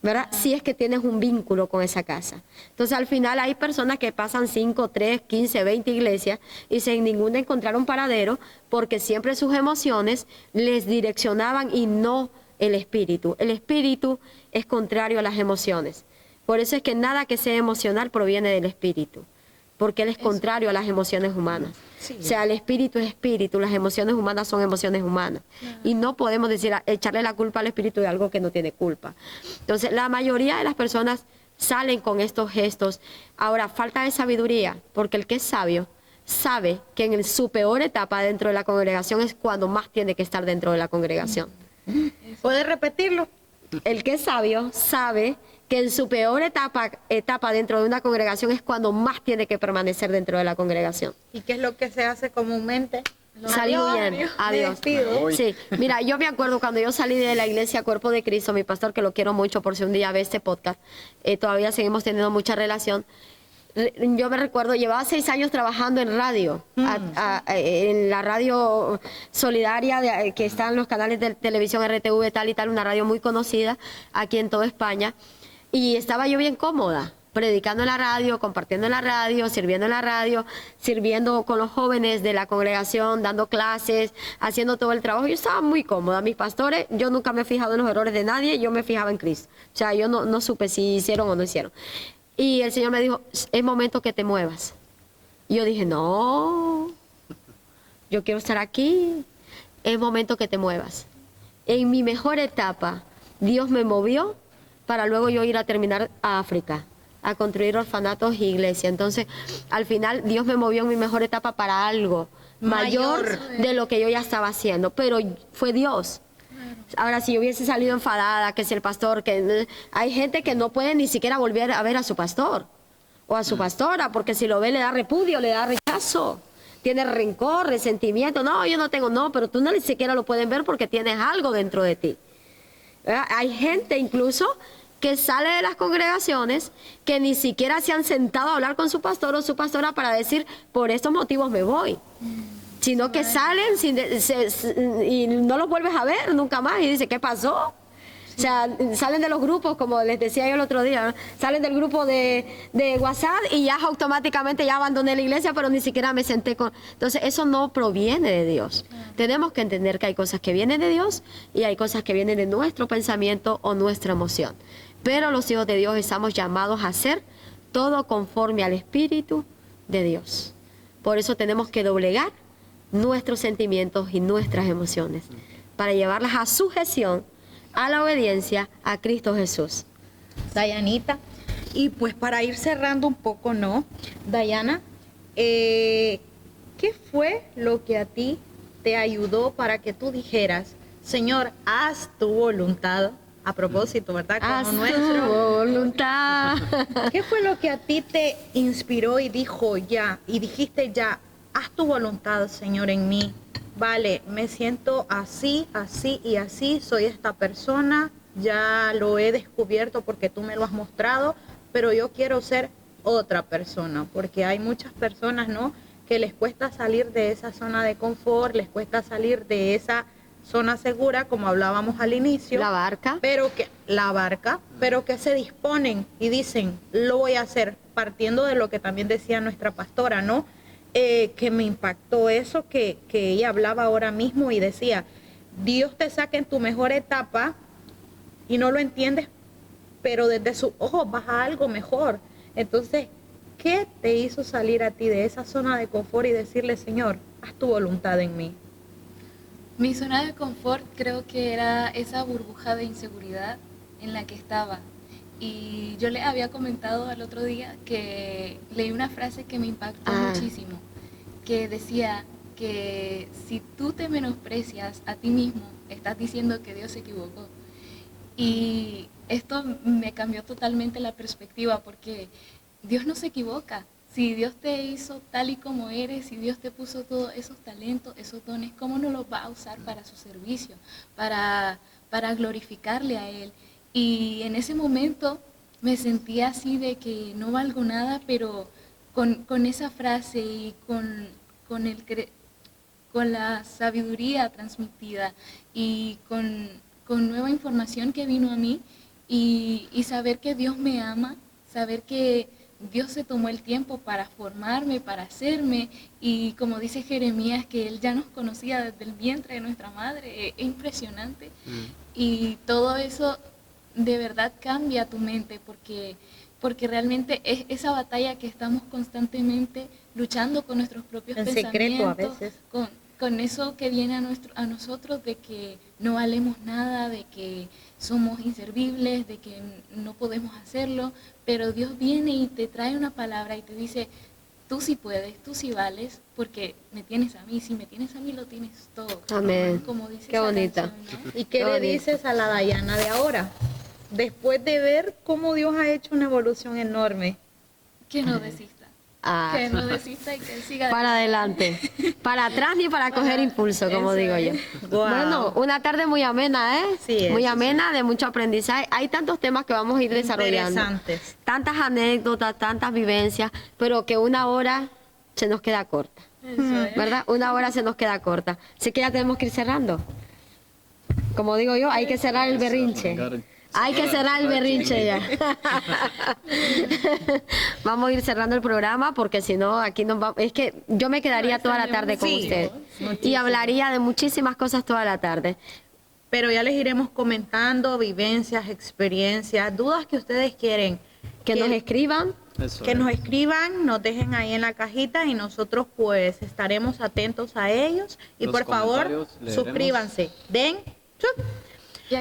S4: ¿verdad? Si es que tienes un vínculo con esa casa. Entonces, al final hay personas que pasan 5, 3, 15, 20 iglesias y sin ninguna encontrar un paradero, porque siempre sus emociones les direccionaban y no el espíritu. El espíritu es contrario a las emociones. Por eso es que nada que sea emocional proviene del espíritu, porque él es contrario a las emociones humanas. Sí. O sea, el espíritu es espíritu, las emociones humanas son emociones humanas. Y no podemos echarle la culpa al espíritu de algo que no tiene culpa. Entonces, la mayoría de las personas salen con estos gestos. Ahora, falta de sabiduría, porque el que es sabio sabe que en su peor etapa dentro de la congregación es cuando más tiene que estar dentro de la congregación.
S2: ¿Puedes repetirlo?
S4: El que es sabio sabe que en su peor etapa dentro de una congregación es cuando más tiene que permanecer dentro de la congregación.
S2: ¿Y qué es lo que se hace comúnmente?
S4: Salir bien. Adiós. Sí, mira, yo me acuerdo cuando yo salí de la iglesia Cuerpo de Cristo, mi pastor, que lo quiero mucho por si un día ve este podcast, todavía seguimos teniendo mucha relación. Yo me recuerdo, llevaba 6 años trabajando en radio, en la radio solidaria que está en los canales de televisión RTV, tal y tal, una radio muy conocida aquí en toda España. Y estaba yo bien cómoda, predicando en la radio, compartiendo en la radio, sirviendo con los jóvenes de la congregación, dando clases, haciendo todo el trabajo. Yo estaba muy cómoda. Mis pastores, yo nunca me he fijado en los errores de nadie, yo me fijaba en Cristo. O sea, yo no supe si hicieron o no hicieron. Y el Señor me dijo, es momento que te muevas. Y yo dije, no, yo quiero estar aquí. Es momento que te muevas. En mi mejor etapa, Dios me movió para luego yo ir a terminar a África, a construir orfanatos y iglesias. Entonces, al final, Dios me movió en mi mejor etapa para algo mayor de lo que yo ya estaba haciendo. Pero fue Dios. Ahora, si yo hubiese salido enfadada, que si el pastor, que hay gente que no puede ni siquiera volver a ver a su pastor o a su pastora, porque si lo ve le da repudio, le da rechazo, tiene rencor, resentimiento. No, yo no tengo, no, pero tú no ni siquiera lo pueden ver porque tienes algo dentro de ti. ¿Verdad? Hay gente incluso que sale de las congregaciones, que ni siquiera se han sentado a hablar con su pastor o su pastora para decir, por estos motivos me voy. Sino que salen y no los vuelves a ver nunca más y dice, ¿qué pasó? O sea, salen de los grupos, como les decía yo el otro día, ¿no? Salen del grupo de WhatsApp y ya automáticamente ya abandoné la iglesia, pero ni siquiera me senté con... Entonces, eso no proviene de Dios. Tenemos que entender que hay cosas que vienen de Dios y hay cosas que vienen de nuestro pensamiento o nuestra emoción. Pero los hijos de Dios estamos llamados a hacer todo conforme al Espíritu de Dios. Por eso tenemos que doblegar nuestros sentimientos y nuestras emociones para llevarlas a sujeción, a la obediencia a Cristo Jesús.
S2: Dayanita, y pues para ir cerrando un poco, ¿no? Dayana, ¿qué fue lo que a ti te ayudó para que tú dijeras, Señor, haz tu voluntad? A propósito, ¿verdad?
S4: Haz
S2: Como
S4: tu voluntad.
S2: ¿Qué fue lo que a ti te inspiró y dijo ya, y dijiste ya, haz tu voluntad, Señor, en mí? Vale, me siento así, así y así, soy esta persona, ya lo he descubierto porque tú me lo has mostrado, pero yo quiero ser otra persona, porque hay muchas personas, ¿no?, que les cuesta salir de esa zona de confort, les cuesta salir de esa zona segura, como hablábamos al inicio.
S4: La barca.
S2: Pero que se disponen y dicen, lo voy a hacer, partiendo de lo que también decía nuestra pastora, ¿no?, que me impactó eso que ella hablaba ahora mismo y decía, Dios te saca en tu mejor etapa y no lo entiendes, pero desde sus ojos vas a algo mejor. Entonces, ¿qué te hizo salir a ti de esa zona de confort y decirle, Señor, haz tu voluntad en mí?
S5: Mi zona de confort creo que era esa burbuja de inseguridad en la que estaba. Y yo le había comentado al otro día que leí una frase que me impactó muchísimo, que decía que si tú te menosprecias a ti mismo, estás diciendo que Dios se equivocó. Y esto me cambió totalmente la perspectiva, porque Dios no se equivoca. Si Dios te hizo tal y como eres, si Dios te puso todos esos talentos, esos dones, ¿cómo no los va a usar para su servicio, para glorificarle a Él? Y en ese momento me sentía así de que no valgo nada, pero con esa frase y con la sabiduría transmitida y con nueva información que vino a mí y saber que Dios me ama, saber que Dios se tomó el tiempo para formarme, para hacerme, y como dice Jeremías, que Él ya nos conocía desde el vientre de nuestra madre, es impresionante. Y todo eso de verdad cambia tu mente, porque realmente es esa batalla que estamos constantemente luchando con nuestros propios pensamientos,
S2: secreto a veces.
S5: Con eso que viene a nosotros de que no valemos nada, de que somos inservibles, de que no podemos hacerlo, pero Dios viene y te trae una palabra y te dice, tú sí puedes, tú sí vales, porque me tienes a mí, si me tienes a mí lo tienes todo.
S4: Amén.
S5: Como dice
S4: Qué
S5: esa
S4: bonita.
S5: canción, ¿no?
S2: ¿Y qué le dices a la Dayana de ahora? Después de ver cómo Dios ha hecho una evolución enorme.
S5: Que no desista. Que no desista y que siga
S4: para adelante. Para atrás ni para coger impulso, como digo yo.
S2: Wow.
S4: Bueno, una tarde muy amena, ¿eh?
S2: Sí,
S4: muy amena, de mucho aprendizaje. Hay tantos temas que vamos a ir desarrollando.
S2: Interesantes.
S4: Tantas anécdotas, tantas vivencias, pero que una hora se nos queda corta.
S5: Eso es.
S4: ¿Verdad? Una hora se nos queda corta. Así que ya tenemos que ir cerrando. Como digo yo, hay que cerrar el berrinche. Hay que cerrar el berrinche ya. Vamos a ir cerrando el programa porque si no, aquí nos va... Es que yo me quedaría toda la tarde con usted. Y hablaría de muchísimas cosas toda la tarde.
S2: Pero ya les iremos comentando vivencias, experiencias, dudas que ustedes quieren.
S4: Que nos escriban.
S2: Que nos escriban, nos dejen ahí en la cajita y nosotros pues estaremos atentos a ellos. Y
S3: Los
S2: por favor,
S3: comentarios leeremos.
S2: suscríbanse. Den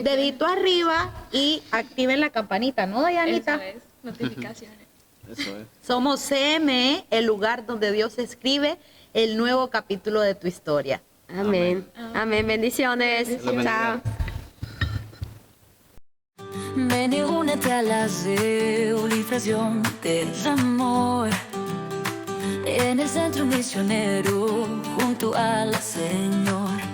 S2: dedito arriba y activen la campanita, ¿no, Dayanita?
S5: Eso es, notificaciones.
S3: Eso es.
S2: Somos CME, el lugar donde Dios escribe el nuevo capítulo de tu historia.
S4: Amén. Amén. Bendiciones. Chao.
S1: Ven y únete a la celebración del amor en el centro misionero junto al Señor.